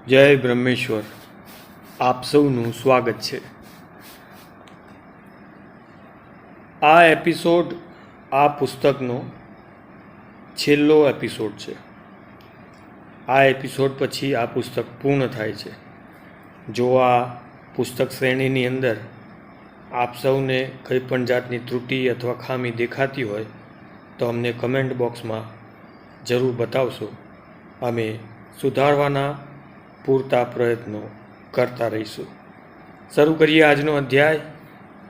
જય બ્રહ્મેશ્વર. આપ સૌનું સ્વાગત છે. આ એપિસોડ આ પુસ્તકનો છેલ્લો એપિસોડ છે. આ એપિસોડ પછી આ પુસ્તક પૂર્ણ થાય છે. જો આ પુસ્તક શ્રેણીની અંદર આપ સૌને કંઈ પણ જાતની ત્રુટિ અથવા ખામી દેખાતી હોય તો અમને કમેન્ટ બોક્સમાં જરૂર બતાવશો. અમે સુધારવાના પૂરતા પ્રયત્નો કરતા રહીશું. શરૂ કરીએ આજનો અધ્યાય.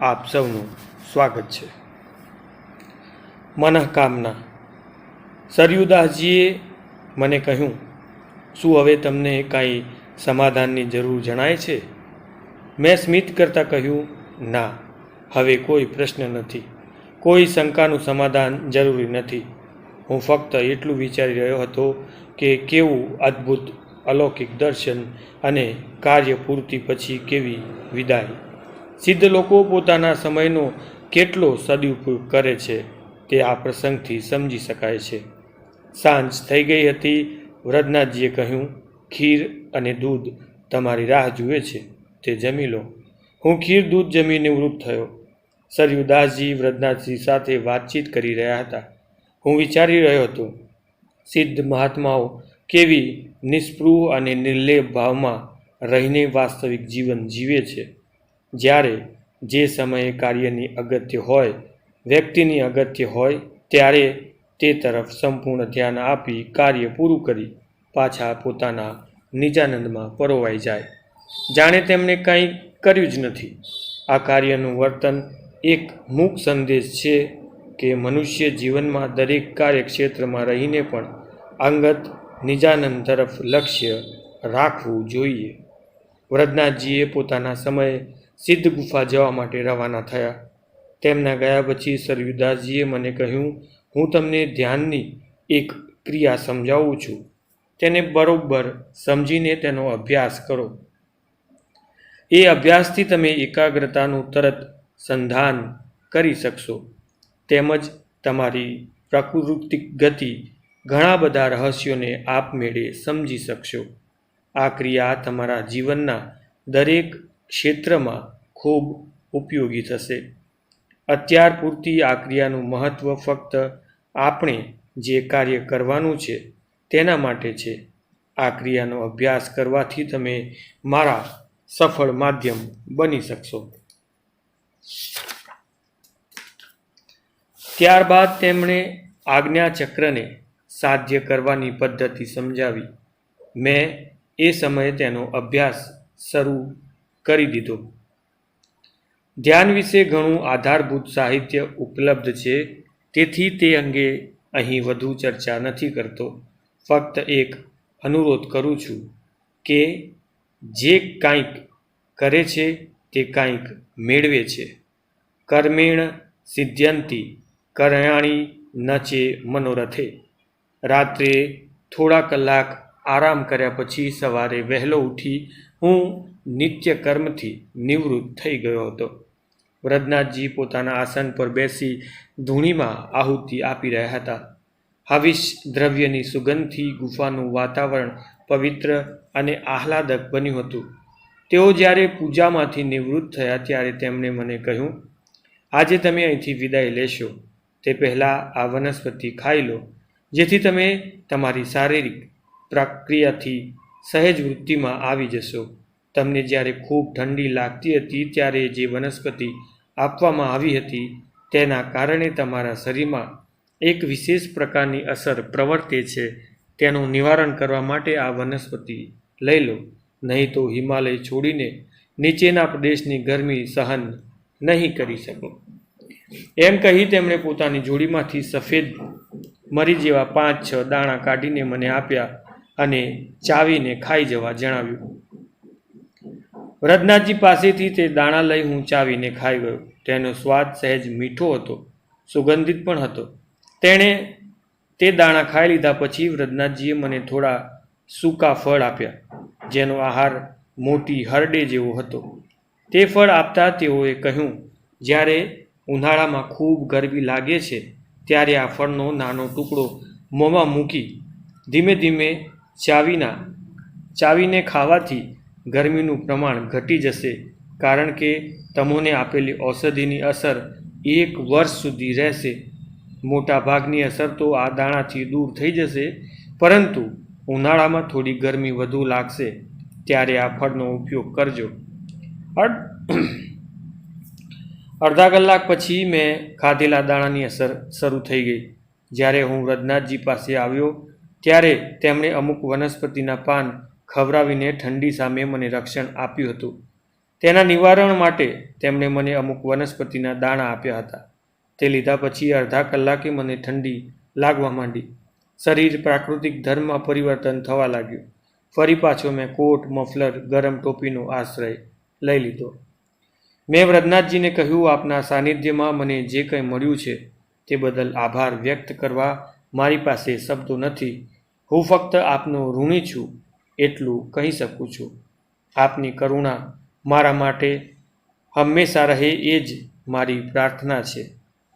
આપ સૌનું સ્વાગત છે. મનઃકામના. સરયુદાસજીએ મને કહ્યું, શું હવે તમને કાંઈ સમાધાનની જરૂર જણાય છે? મેં સ્મિત કરતાં કહ્યું, ના, હવે કોઈ પ્રશ્ન નથી. કોઈ શંકાનું સમાધાન જરૂરી નથી. હું ફક્ત એટલું વિચારી રહ્યો હતો કે કેવું અદ્ભુત અલૌકિક દર્શન અને કાર્ય પૂર્તિ પછી કેવી વિદાય. સિદ્ધ લોકો પોતાના સમયનો કેટલો સદુપયોગ કરે છે તે આ પ્રસંગથી સમજી શકાય છે. સાંજ થઈ ગઈ હતી. વ્રજનાથજીએ કહ્યું, ખીર અને દૂધ તમારી રાહ જુએ છે, તે જમી લો. હું ખીર દૂધ જમી નિવૃત્ત થયો. સરયુદાસજી વ્રજનાથજી સાથે વાતચીત કરી રહ્યા હતા. હું વિચારી રહ્યો હતો, સિદ્ધ મહાત્માઓ કેવી નિસ્પૃહ અને નિર્લેપ ભાવમાં રહીને વાસ્તવિક જીવન જીવે છે. જ્યારે જે સમયે કાર્યની અગત્ય હોય, વ્યક્તિની અગત્ય હોય, ત્યારે તે તરફ સંપૂર્ણ ધ્યાન આપી કાર્ય પૂરું કરી પાછા પોતાના નિજાનંદમાં પરોવાઈ જાય, જાણે તેમણે કંઈ કર્યું જ નથી. આ કાર્યનું વર્તન એક મૂક સંદેશ છે કે મનુષ્ય જીવનમાં દરેક કાર્યક્ષેત્રમાં રહીને પણ અંગત નિજાનંદ તરફ લક્ષ્ય રાખવું જોઈએ. વ્રજનાથજીએ પોતાના સમયે સિદ્ધ ગુફા જવા માટે રવાના થયા. તેમના ગયા પછી સરયુદાસજીએ મને કહ્યું, હું તમને ધ્યાનની એક ક્રિયા સમજાવું છું. તેને બરોબર સમજીને તેનો અભ્યાસ કરો. એ અભ્યાસથી તમે એકાગ્રતાનું તરત સંધાન કરી શકશો. તેમજ તમારી પ્રાકૃતિક ગતિ ઘણા બધા રહસ્યોને આપમેળે સમજી શકશો. આ ક્રિયા તમારા જીવનના દરેક ક્ષેત્રમાં ખૂબ ઉપયોગી થશે. અત્યાર પૂરતી આ ક્રિયાનું મહત્ત્વ ફક્ત આપણે જે કાર્ય કરવાનું છે તેના માટે છે. આ ક્રિયાનો અભ્યાસ કરવાથી તમે મારા સફળ માધ્યમ બની શકશો. ત્યારબાદ તેમણે આજ્ઞાચક્રને સાધ્ય કરવાની પદ્ધતિ સમજાવી. મેં એ સમયે તેનો અભ્યાસ શરૂ કરી દીધો. ધ્યાન વિશે ઘણું આધારભૂત સાહિત્ય ઉપલબ્ધ છે, તેથી તે અંગે અહીં વધુ ચર્ચા નથી કરતો. ફક્ત એક અનુરોધ કરું છું કે જે કાંઈક કરે છે તે કાંઈક મેળવે છે. કર્મેણ સિદ્ધ્યંતિ કર્યાણી ન ચે મનોરથે. રાત્રે થોડા કલાક આરામ કર્યા પછી સવારે વહેલો ઉઠી હું નિત્ય કર્મથી નિવૃત્ત થઈ ગયો હતો. વ્રજનાથજી પોતાના આસન પર બેસી ધૂણીમાં આહુતિ આપી રહ્યા હતા. હવિષ દ્રવ્યની સુગંધથી ગુફાનું વાતાવરણ પવિત્ર અને આહલાદક બન્યું હતું. તેઓ જ્યારે પૂજામાંથી નિવૃત્ત થયા ત્યારે તેમણે મને કહ્યું, આજે તમે અહીંથી વિદાય લેશો તે પહેલાં આ વનસ્પતિ ખાઈ લો, જેથી તમે તમારી શારીરિક પ્રક્રિયાથી સહેજ વૃત્તિમાં આવી જશો. તમને જ્યારે ખૂબ ઠંડી લાગતી હતી ત્યારે જે વનસ્પતિ આપવામાં આવી હતી તેના કારણે તમારા શરીરમાં એક વિશેષ પ્રકારની અસર પ્રવર્તે છે. તેનું નિવારણ કરવા માટે આ વનસ્પતિ લઈ લો, નહીં તો હિમાલય છોડીને નીચેના પ્રદેશની ગરમી સહન નહીં કરી શકો. એમ કહી તેમણે પોતાની જોડીમાંથી સફેદ મરી જેવા 5-6 દાણા કાઢીને મને આપ્યા અને ચાવીને ખાઈ જવા જણાવ્યું. વ્રજનાથજી પાસેથી તે દાણા લઈ હું ચાવીને ખાઈ ગયો. તેનો સ્વાદ સહેજ મીઠો હતો, સુગંધિત પણ હતો. તેણે તે દાણા ખાઈ લીધા પછી વ્રજનાથજીએ મને થોડા સૂકા ફળ આપ્યા, જેનો આહાર મોટી હરડે જેવો હતો. તે ફળ આપતા તેઓએ કહ્યું, જ્યારે ઉનાળામાં ખૂબ ગરમી લાગે છે ત્યારે આ ફળનો નાનો ટુકડો મોંમાં મૂકી ધીમે ધીમે ચાવીના ચાવીને ખાવાથી ગરમીનું પ્રમાણ ઘટી જશે, કારણ કે તમોને આપેલી ઔષધિની અસર 1 વર્ષ સુધી રહેશે. મોટા ભાગની અસર તો આ દાણાથી દૂર થઈ જશે, પરંતુ ઉનાળામાં થોડી ગરમી વધુ લાગશે, ત્યારે આ ફળનો ઉપયોગ કરજો. અડધા કલાક પછી મેં ખાધેલા દાણાની અસર શરૂ થઈ ગઈ. જ્યારે હું વ્રજનાથજી પાસે આવ્યો ત્યારે તેમણે અમુક વનસ્પતિના પાન ખવડાવીને ઠંડી સામે મને રક્ષણ આપ્યું હતું. તેના નિવારણ માટે તેમણે મને અમુક વનસ્પતિના દાણા આપ્યા હતા. તે લીધા પછી અડધા કલાકે મને ઠંડી લાગવા માંડી. શરીર પ્રાકૃતિક ધર્મમાં પરિવર્તન થવા લાગ્યું. ફરી પાછો મેં કોટ, મફલર, ગરમ ટોપીનો આશ્રય લઈ લીધો. મેં વ્રજનાથજીને કહ્યું, આપના સાનિધ્યમાં મને જે કંઈ મળ્યું છે તે બદલ આભાર વ્યક્ત કરવા મારી પાસે શબ્દો નથી. હું ફક્ત આપનો ઋણી છું એટલું કહી શકું છું. આપની કરુણા મારા માટે હંમેશા રહે એ જ મારી પ્રાર્થના છે.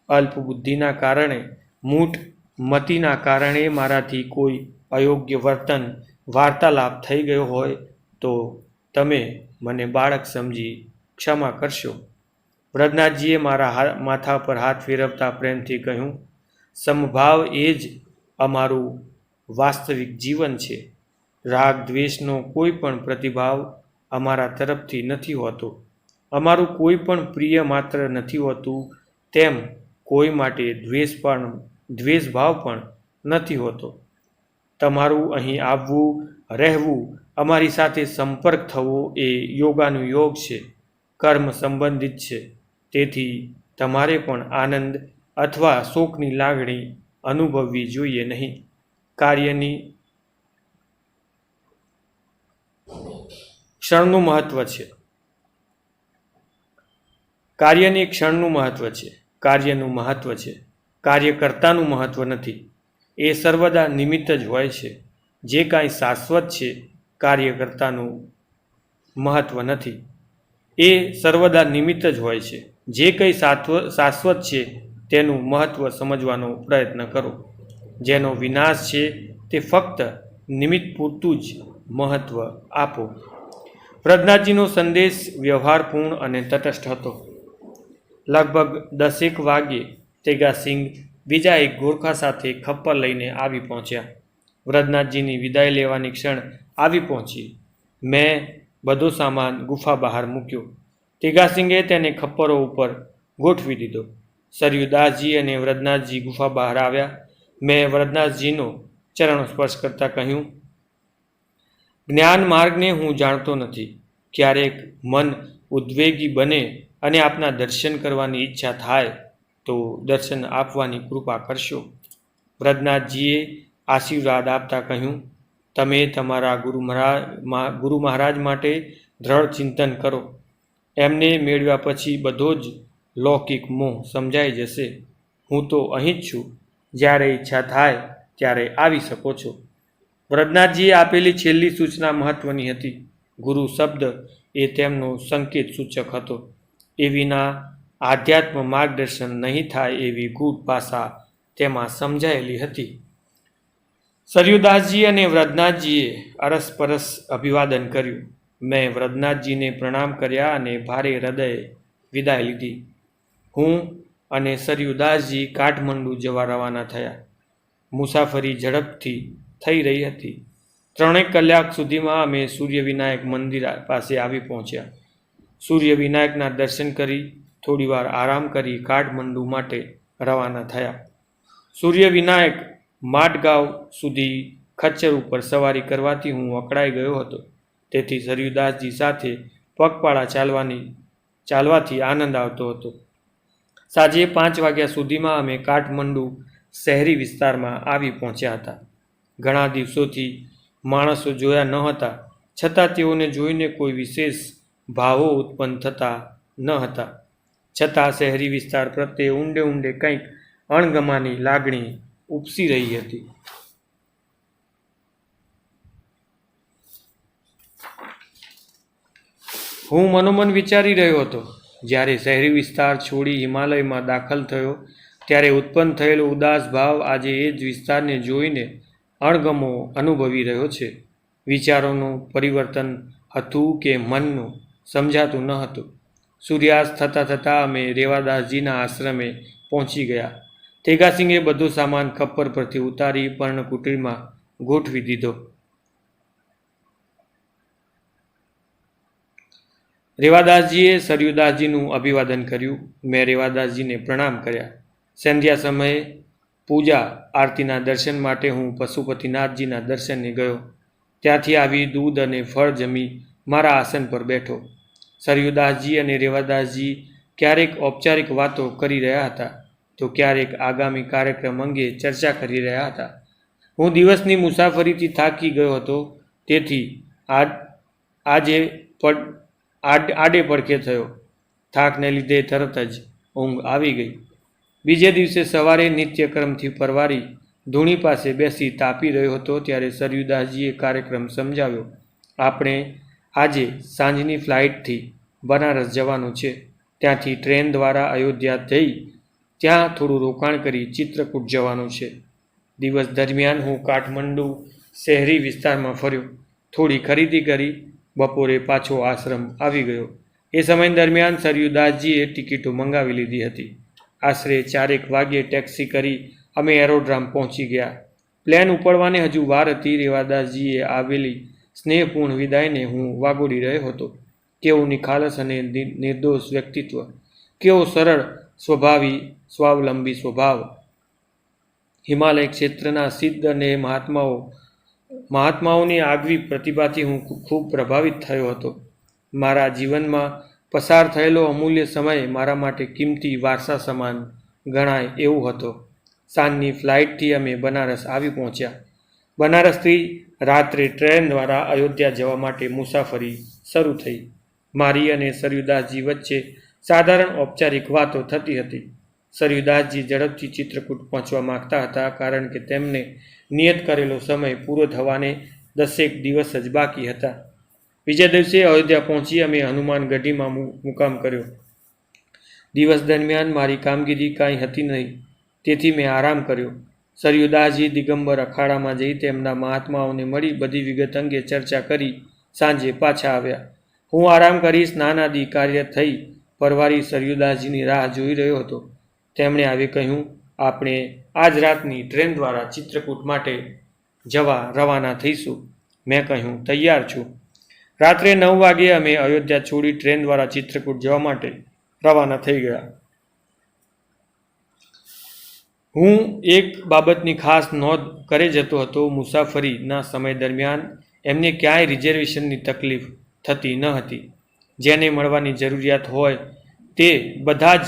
અલ્પ બુદ્ધિના કારણે, મૂઢ મતિના કારણે મારાથી કોઈ અયોગ્ય વર્તન, વાર્તાલાપ થઈ ગયો હોય તો તમે મને બાળક સમજી ક્ષમા કરશો. વ્રજનાથજીએ મારા માથા પર હાથ ફેરવતા પ્રેમથી કહ્યું, સમભાવ એ જ અમારું વાસ્તવિક જીવન છે. રાગ દ્વેષનો કોઈ પણ પ્રતિભાવ અમારા તરફથી નથી હોતો. અમારું કોઈ પણ પ્રિય માત્ર નથી હોતું, તેમ કોઈ માટે દ્વેષભાવ પણ નથી હોતો. તમારું અહીં આવવું, રહેવું, અમારી સાથે સંપર્ક થવો એ યોગાનુયોગ છે, કર્મ સંબંધિત છે. તેથી તમારે પણ આનંદ અથવા શોકની લાગણી અનુભવવી જોઈએ નહીં. કાર્યની ક્ષણનું મહત્વ છે. કાર્યની ક્ષણનું મહત્વ છે. કાર્યનું મહત્વ છે. કાર્યકર્તાનું મહત્વ નથી. એ સર્વદા નિમિત્ત જ હોય છે. જે કાંઈ શાશ્વત છે, કાર્યકર્તાનું મહત્વ નથી. એ સર્વદા નિમિત્ત જ હોય છે. જે કંઈ શાશ્વત છે તેનું મહત્વ સમજવાનો પ્રયત્ન કરો. જેનો વિનાશ છે તે ફક્ત નિમિત્ત પૂરતું જ મહત્વ આપો. વ્રજનાથજીનો સંદેશ વ્યવહારપૂર્ણ અને તટસ્થ હતો. લગભગ 10 વાગ્યે તેગાસિંગ બીજા એક ગોરખા સાથે ખપ્પર લઈને આવી પહોંચ્યા. વ્રજનાથજીની વિદાય લેવાની ક્ષણ આવી પહોંચી. મેં બધો સામાન ગુફા બહાર મૂક્યો. તેગાસિંગે તેને ખપ્પરો ઉપર ગોઠવી દીધો. સરયુદાસજી અને વ્રજનાથજી ગુફા બહાર આવ્યા. મેં વ્રજનાથજીનો ચરણો સ્પર્શ કરતાં કહ્યું, જ્ઞાન માર્ગને હું જાણતો નથી. ક્યારેક મન ઉદ્વેગી બને અને આપના દર્શન કરવાની ઈચ્છા થાય તો દર્શન આપવાની કૃપા કરશો. વ્રજનાથજીએ આશીર્વાદ આપતા કહ્યું, તમે તમારા ગુરુ મહારાજ માટે દ્રઢ ચિંતન કરો. એમને મેળવ્યા પછી બધો જ લૌકિક મોહ સમજાઈ જશે. હું તો અહીં જ છું. જ્યારે ઈચ્છા થાય ત્યારે આવી શકો છો. વ્રજનાથજીએ આપેલી છેલ્લી સૂચના મહત્વની હતી. ગુરુ શબ્દ એ તેમનો સંકેત સૂચક હતો. એ વિના આધ્યાત્મ માર્ગદર્શન નહીં થાય એવી ગૂઢ ભાષા તેમાં સમજાયેલી હતી. સરયુદાસજી અને વ્રજનાથજીએ અરસપરસ અભિવાદન કર્યું. મેં વ્રજનાથજીને પ્રણામ કર્યા અને ભારે હૃદયે વિદાય લીધી. હું અને સરયુદાસજી કાઠમંડુ જવા રવાના થયા. મુસાફરી ઝડપથી થઈ રહી હતી. 3 કલાક સુધીમાં અમે સૂર્યવિનાયક મંદિર પાસે આવી પહોંચ્યા. સૂર્યવિનાયકના દર્શન કરી થોડીવાર આરામ કરી કાઠમંડુ માટે રવાના થયા. સૂર્યવિનાયક માટગાંવ સુધી ખચ્ચર ઉપર સવારી કરવાથી હું અકળાઈ ગયો હતો. તેથી સરયુદાસજી સાથે પગપાળા ચાલવાથી આનંદ આવતો હતો. સાંજે 5 વાગ્યા સુધીમાં અમે કાઠમંડુ શહેરી વિસ્તારમાં આવી પહોંચ્યા હતા. ઘણા દિવસોથી માણસો જોયા ન હતા, છતાં તેઓને જોઈને કોઈ વિશેષ ભાવો ઉત્પન્ન થતા ન હતા. છતાં શહેરી વિસ્તાર પ્રત્યે ઊંડે ઊંડે કંઈક અણગમાની લાગણી ઉપસી રહી હતી. હું મનોમન વિચારી રહ્યો હતો, જ્યારે શહેરી વિસ્તાર છોડી હિમાલયમાં દાખલ થયો ત્યારે ઉત્પન્ન થયેલો ઉદાસ ભાવ આજે એ જ વિસ્તારને જોઈને અણગમો અનુભવી રહ્યો છે. વિચારોનું પરિવર્તન હતું કે મનનું સમજાતું ન હતું. સૂર્યાસ્ત થતાં થતાં અમે રેવાદાસજીના આશ્રમે પહોંચી ગયા. તેગાસિંગે બધો સામાન ખપ્પર પરથી ઉતારી પર્ણકુટીરમાં ગોઠવી દીધો. રેવાદાસજીએ સરયુદાસજીનું અભિવાદન કર્યું. મેં રેવાદાસજીને પ્રણામ કર્યા. સંધ્યા સમયે પૂજા આરતીના દર્શન માટે હું પશુપતિનાથજીના દર્શને ગયો. ત્યાંથી આવી દૂધ અને ફળ જમી મારા આસન પર બેઠો. સરયુદાસજી અને રેવાદાસજી ક્યારેક ઔપચારિક વાતો કરી રહ્યા હતા તો ક્યારેક આગામી કાર્યક્રમ અંગે ચર્ચા કરી રહ્યા હતા. હું દિવસની મુસાફરીથી થાકી ગયો હતો, તેથી આજે આડે પડખે થયો. થાકને લીધે તરત જ ઊંઘ આવી ગઈ. બીજે દિવસે સવારે નિત્યક્રમથી પરવારી ધૂણી પાસે બેસી તાપી રહ્યો હતો ત્યારે સરયુદાસજીએ કાર્યક્રમ સમજાવ્યો. આપણે આજે સાંજની ફ્લાઇટથી બનારસ જવાનું છે. ત્યાંથી ટ્રેન દ્વારા અયોધ્યા થઈ ત્યાં થોડું રોકાણ કરી ચિત્રકૂટ જવાનું છે. દિવસ દરમિયાન હું કાઠમંડુ શહેરી વિસ્તારમાં ફર્યો, થોડી ખરીદી કરી. બપોરે પાછો આશ્રમ આવી ગયો. એ સમય દરમિયાન સરયુદાસજીએ ટિકિટો મંગાવી લીધી હતી. આશરે 4 વાગ્યે ટેક્સી કરી અમે એરોડ્રામ પહોંચી ગયા. પ્લેન ઉપડવાને હજુ વાર હતી. રેવાદાસજીએ આવેલી સ્નેહપૂર્ણ વિદાયને હું વાગોડી રહ્યો હતો. કેવું નિખાલસ અને નિર્દોષ વ્યક્તિત્વ, કેવો સરળ સ્વાવલંબી સ્વભાવ. હિમાલય ક્ષેત્રના સિદ્ધ અને મહાત્માઓની આગવી પ્રતિભાથી હું ખૂબ પ્રભાવિત થયો હતો. મારા જીવનમાં પસાર થયેલો અમૂલ્ય સમય મારા માટે કિંમતી વારસા સમાન ગણાય એવું હતો. સાંજની ફ્લાઇટથી અમે બનારસ આવી પહોંચ્યા. બનારસથી રાત્રે ટ્રેન દ્વારા અયોધ્યા જવા માટે મુસાફરી શરૂ થઈ. મારી અને સરયુદાસજી વચ્ચે સાધારણ ઔપચારિક વાતો થતી હતી. સરયુદાસજી ઝડપથી ચિત્રકૂટ પહોંચવા માગતા હતા, કારણ કે તેમને નિયત કરેલો સમય પૂરો થવાને 10 દિવસ જ બાકી હતા. બીજા દિવસે અયોધ્યા પહોંચી અમે હનુમાન ગઢીમાં મુકામ કર્યો. દિવસ દરમિયાન મારી કામગીરી કાંઈ હતી નહીં, તેથી મેં આરામ કર્યો. સરયુદાસજી દિગંબર અખાડામાં જઈ તેમના મહાત્માઓને મળી બધી વિગત અંગે ચર્ચા કરી સાંજે પાછા આવ્યા. હું આરામ કરી સ્નાન આદિ કાર્ય થઈ પરવારી સરયુદાસજીની રાહ જોઈ રહ્યો હતો. તેમણે આવી કહ્યું, આપણે આજ રાતની ટ્રેન દ્વારા ચિત્રકૂટ માટે જવા રવાના થઈશું. મેં કહ્યું, તૈયાર છું. રાત્રે 9 વાગ્યે અમે અયોધ્યા છોડી ટ્રેન દ્વારા ચિત્રકૂટ જવા માટે રવાના થઈ ગયા. હું એક બાબતની ખાસ નોંધ કરે જતો હતો. મુસાફરીના સમય દરમિયાન એમને ક્યાંય રિઝર્વેશનની તકલીફ થતી ન હતી. જેને મળવાની જરૂરિયાત હોય તે બધા જ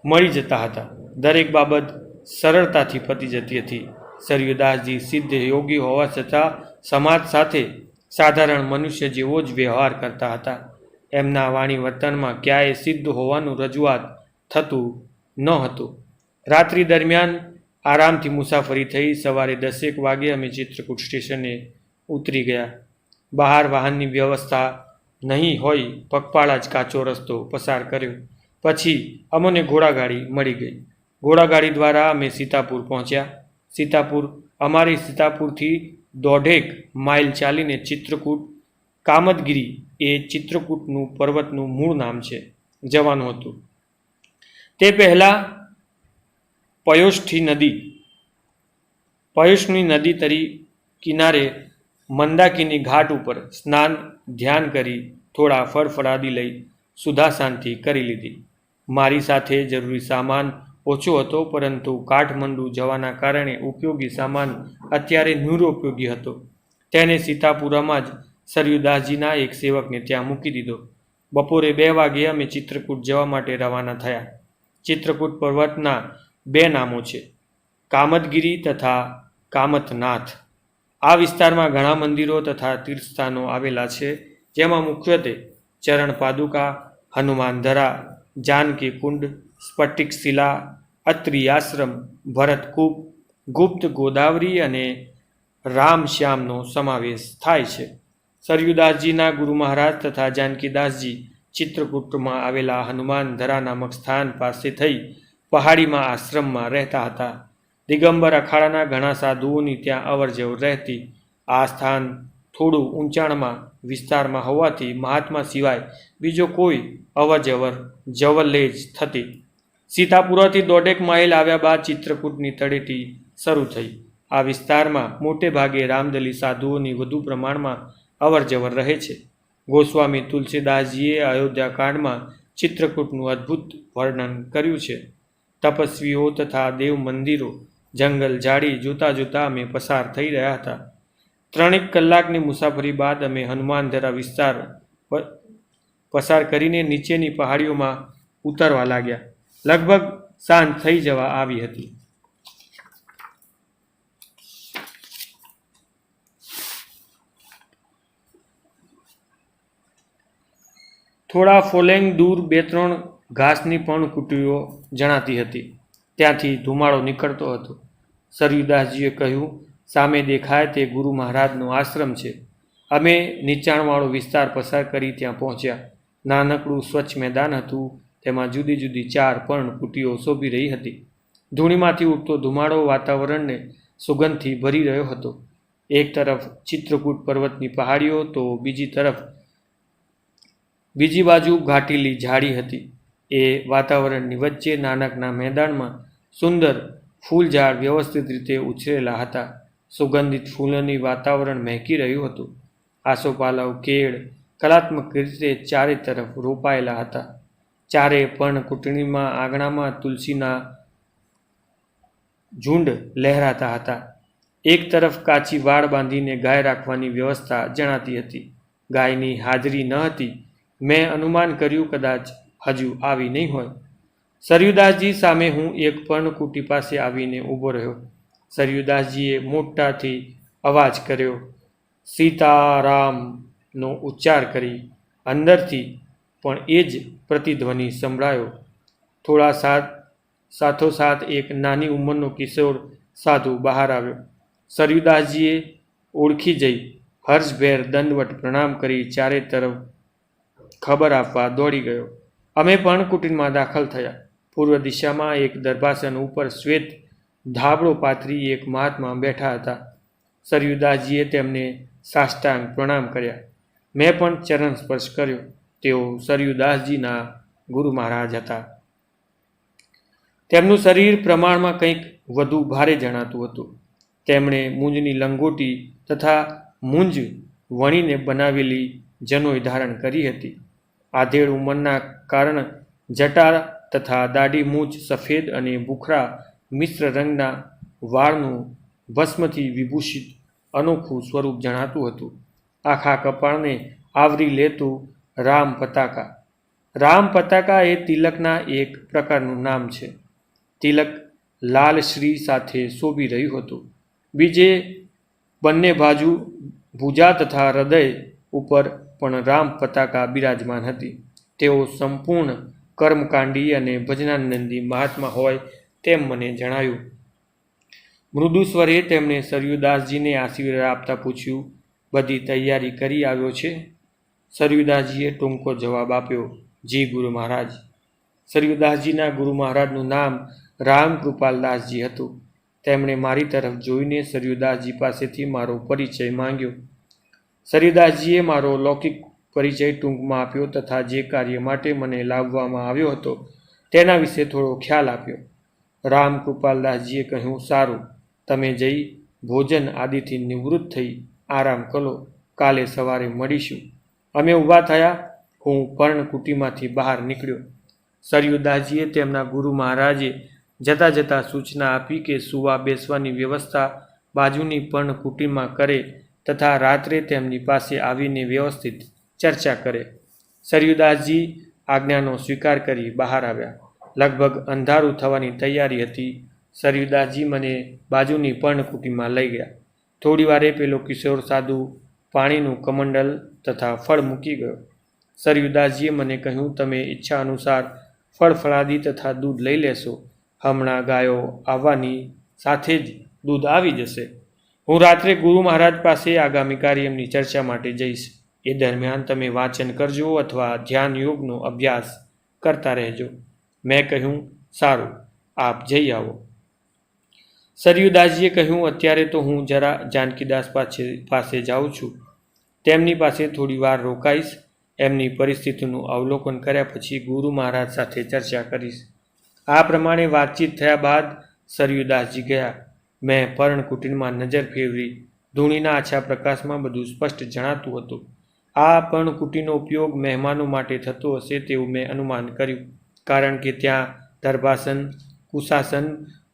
મળી જતા હતા. દરેક બાબત સરળતાથી પતી જતી હતી. સરયુદાસજી સિદ્ધ યોગી હોવા છતાં સમાજ સાથે સાધારણ મનુષ્ય જેવો જ વ્યવહાર કરતા હતા. એમના વાણી વર્તનમાં ક્યાંય સિદ્ધ હોવાનું રજૂઆત થતું ન હતું. રાત્રિ દરમિયાન આરામથી મુસાફરી થઈ. સવારે 10 વાગ્યે અમે ચિત્રકૂટ સ્ટેશને ઉતરી ગયા. બહાર વાહનની વ્યવસ્થા નહીં હોય, પગપાળા જ કાચો રસ્તો પસાર કર્યો. પછી અમને ઘોડાગાડી મળી ગઈ. ઘોડાગાડી દ્વારા અમે સીતાપુર પહોંચ્યા. અમારી સીતાપુરથી 1.5 માઇલ ચાલીને ચિત્રકૂટ, કામદગીરી એ ચિત્રકૂટનું પર્વતનું મૂળ નામ છે, જવાનું હતું. તે પહેલાં પયોષ્ની નદી કિનારે મંદાકિની ઘાટ ઉપર સ્નાન ધ્યાન કરી થોડા ફળફળાદી લઈ સુધાશાંતિ કરી લીધી. મારી સાથે જરૂરી સામાન ઓછો હતો, પરંતુ કાઠમંડુ જવાના કારણે ઉપયોગી સામાન અત્યારે નિરુપયોગી હતો. તેને સીતાપુરામાં જ સરયુદાસજીના એક સેવકને ત્યાં મૂકી દીધો. બપોરે 2 વાગ્યે અમે ચિત્રકૂટ જવા માટે રવાના થયા. ચિત્રકૂટ પર્વતના 2 નામો છે, કામદગીરી તથા કામતનાથ. આ વિસ્તારમાં ઘણા મંદિરો તથા તીર્થસ્થાનો આવેલા છે, જેમાં મુખ્યત્વે ચરણ પાદુકા, હનુમાન ધરા, જાનકી કુંડ, સ્ફટિક શિલા, અત્રિ આશ્રમ, ભરતકૂપ, ગુપ્ત ગોદાવરી અને રામશ્યામનો સમાવેશ થાય છે. સરયુદાસજીના ગુરુ મહારાજ તથા જાનકીદાસજી ચિત્રકૂટમાં આવેલા હનુમાન ધરા નામક સ્થાન પાસે થઈ પહાડીમાં આશ્રમમાં રહેતા હતા. દિગંબર અખાડાના ઘણા સાધુઓની ત્યાં અવરજવર રહેતી. આ સ્થાન થોડું ઊંચાણમાં વિસ્તારમાં હોવાથી મહાત્મા સિવાય બીજો કોઈ અવરજવર જવલ્લે જ થતી. સીતાપુરાથી 1.5 માઇલ આવ્યા બાદ ચિત્રકૂટની તળેટી શરૂ થઈ. આ વિસ્તારમાં મોટે ભાગે રામદલી સાધુઓની વધુ પ્રમાણમાં અવરજવર રહે છે. ગોસ્વામી તુલસીદાસજીએ અયોધ્યાકાંડમાં ચિત્રકૂટનું અદ્ભુત વર્ણન કર્યું છે. તપસ્વીઓ તથા દેવ મંદિરો, જંગલ ઝાડી જોતા જોતા અમે પસાર થઈ રહ્યા હતા. 3 કલાકની મુસાફરી બાદ અમે હનુમાનધરા વિસ્તાર પસાર કરીને નીચેની પહાડીઓમાં ઉતરવા લાગ્યા. લગભગ સાંજ થઈ જવા આવી હતી. થોડા ફોલેંગ દૂર 2-3 ઘાસની પણ કુટીઓ જણાતી હતી. ત્યાંથી ધુમાડો નીકળતો હતો. સરયુદાસજીએ કહ્યું, સામે દેખાય તે ગુરુ મહારાજનો આશ્રમ છે. અમે નીચાણવાળો વિસ્તાર પસાર કરી ત્યાં પહોંચ્યા. નાનકડું સ્વચ્છ મેદાન હતું. તેમાં જુદી જુદી 4 પર્ણકુટીઓ શોભી રહી હતી. ધૂળીમાંથી ઉઠતો ધુમાડો વાતાવરણને સુગંધથી ભરી રહ્યો હતો. એક તરફ ચિત્રકૂટ પર્વતની પહાડીઓ તો બીજી બાજુ ઘાટીલી ઝાડી હતી. એ વાતાવરણની વચ્ચે નાનકના મેદાનમાં સુંદર ફૂલઝાડ વ્યવસ્થિત રીતે ઉછરેલા હતા. સુગંધિત ફૂલોની વાતાવરણ મહેકી રહ્યું હતું. આસોપાલવ, કેળ કલાત્મક રીતે ચારે તરફ રોપાયેલા હતા. ચારે પણ કુટણીમાં આંગણામાં તુલસીના ઝુંડ લહેરાતા હતા. એક તરફ કાચી વાડ બાંધીને ગાય રાખવાની વ્યવસ્થા જણાતી હતી. ગાયની હાજરી ન હતી. મેં અનુમાન કર્યું કદાચ હજુ આવી નહીં હોય. સરયુદાસજી સામે હું એક પર્ણકુટી પાસે આવીને ઊભો રહ્યો. સરયુદાસજીએ મોટાથી અવાજ કર્યો. સીતારામનો ઉચ્ચાર કરી અંદરથી પણ એ જ પ્રતિધ્વનિ સંભળાયો. સાથોસાથ એક નાની ઉંમરનો કિશોર સાધુ બહાર આવ્યો. સરયુદાસજીએ ઓળખી જઈ હર્ષભેર દંડવટ પ્રણામ કરી ચારે તરફ ખબર આપવા દોડી ગયો. અમે પણ કુટીરમાં દાખલ થયા. પૂર્વ દિશામાં એક દર્ભાસન ઉપર શ્વેત ધાબળો પાથરી એક મહાત્મા બેઠા હતા. સરયુદાસજીએ તેમને સાષ્ટાંગ પ્રણામ કર્યા. મેં પણ ચરણ સ્પર્શ કર્યો. તેઓ સરયુદાસજીના ગુરુ મહારાજ હતા. તેમનું શરીર પ્રમાણમાં કંઈક વધુ ભારે જણાતું હતું. તેમણે મૂંજની લંગોટી તથા મૂંજ વણીને બનાવેલી જનોઈ ધારણ કરી હતી. આધેડ ઉંમરના કારણ જટા તથા દાઢી મૂછ સફેદ અને ભૂખરા મિશ્ર રંગના વાળનું ભસ્મથી વિભૂષિત અનોખું સ્વરૂપ જણાતું હતું. આખા કપાળને આવરી લેતું રામ પતાકા. રામ પતાકા એ તિલકના એક પ્રકારનું નામ છે. તિલક લાલ શ્રી સાથે શોભી રહ્યું હતું. બીજે બંને બાજુ ભુજા તથા હૃદય ઉપર પણ રામ પતાકા બિરાજમાન હતી. તેઓ સંપૂર્ણ કર્મકાંડી અને ભજનાનંદી મહાત્મા હોય તેમ મને જણાયું. મૃદુ સ્વરે તેમણે સરયુદાસજીને આશીર્વાદ આપતા પૂછ્યું, બધી તૈયારી કરી આવ્યો છે? સરયુદાસજીએ ટૂંકો જવાબ આપ્યો, જી ગુરુ મહારાજ. સરયુદાસજીના ગુરુ મહારાજનું નામ રામ કૃપાલદાસજી હતું. તેમણે મારી તરફ જોઈને સરયુદાસજી પાસેથી મારો પરિચય માંગ્યો. સરયુદાસજીએ મારો લૌકિક પરિચય ટૂંકમાં આપ્યો તથા જે કાર્ય માટે મને લાવવામાં આવ્યો હતો તેના વિશે થોડો ખ્યાલ આપ્યો. રામ કૃપાલદાસજીએ કહ્યું, સારું, તમે જઈ ભોજન આદિથી નિવૃત્ત થઈ આરામ કરો. કાલે સવારે મળીશું. અમે ઊભા થયા. હું પર્ણકુટીમાંથી બહાર નીકળ્યો. સરયુદાસજીએ તેમના ગુરુ મહારાજે જતા જતા સૂચના આપી કે સુવા બેસવાની વ્યવસ્થા બાજુની પર્ણકુટીમાં કરે તથા રાત્રે તેમની પાસે આવીને વ્યવસ્થિત ચર્ચા કરે. સરયુદાસજી આજ્ઞાનો સ્વીકાર કરી બહાર આવ્યા. લગભગ અંધારું થવાની તૈયારી હતી. સરયુદાસજી મને બાજુની પર્ણકુટીમાં લઈ ગયા. થોડી વારે પેલો કિશોર સાધુ પાણીનું કમંડલ તથા ફળ મૂકી ગયો. સરયુદાસજીએ મને કહ્યું, તમે ઈચ્છા અનુસાર ફળફળાદી તથા દૂધ લઈ લેશો. હમણાં ગાયો આવવાની સાથે જ દૂધ આવી જશે. હું રાત્રે ગુરુ મહારાજ પાસે આગામી કાર્યની ચર્ચા માટે જઈશ. એ દરમિયાન તમે વાંચન કરજો અથવા ધ્યાન યોગનો અભ્યાસ કરતા રહેજો. મેં કહ્યું, સારું, આપ જઈ આવો. સરયુદાસજીએ કહ્યું, અત્યારે તો હું જરા જાનકીદાસ પાસે જાઉં છું. તેમની પાસે થોડી વાર રોકાઈશ. એમની પરિસ્થિતિનું અવલોકન કર્યા પછી ગુરુ મહારાજ સાથે ચર્ચા કરીશ. આ પ્રમાણે વાતચીત થયા બાદ સરયુદાસજી ગયા. મેં પર્ણકુટીરમાં નજર ફેરવી. ધૂણીના આછા પ્રકાશમાં બધું સ્પષ્ટ જણાતું હતું. આ પર્ણકુટીનો ઉપયોગ મહેમાનો માટે થતો હશે તેવું મેં અનુમાન કર્યું, કારણ કે ત્યાં દર્ભાસન, કુશાસન,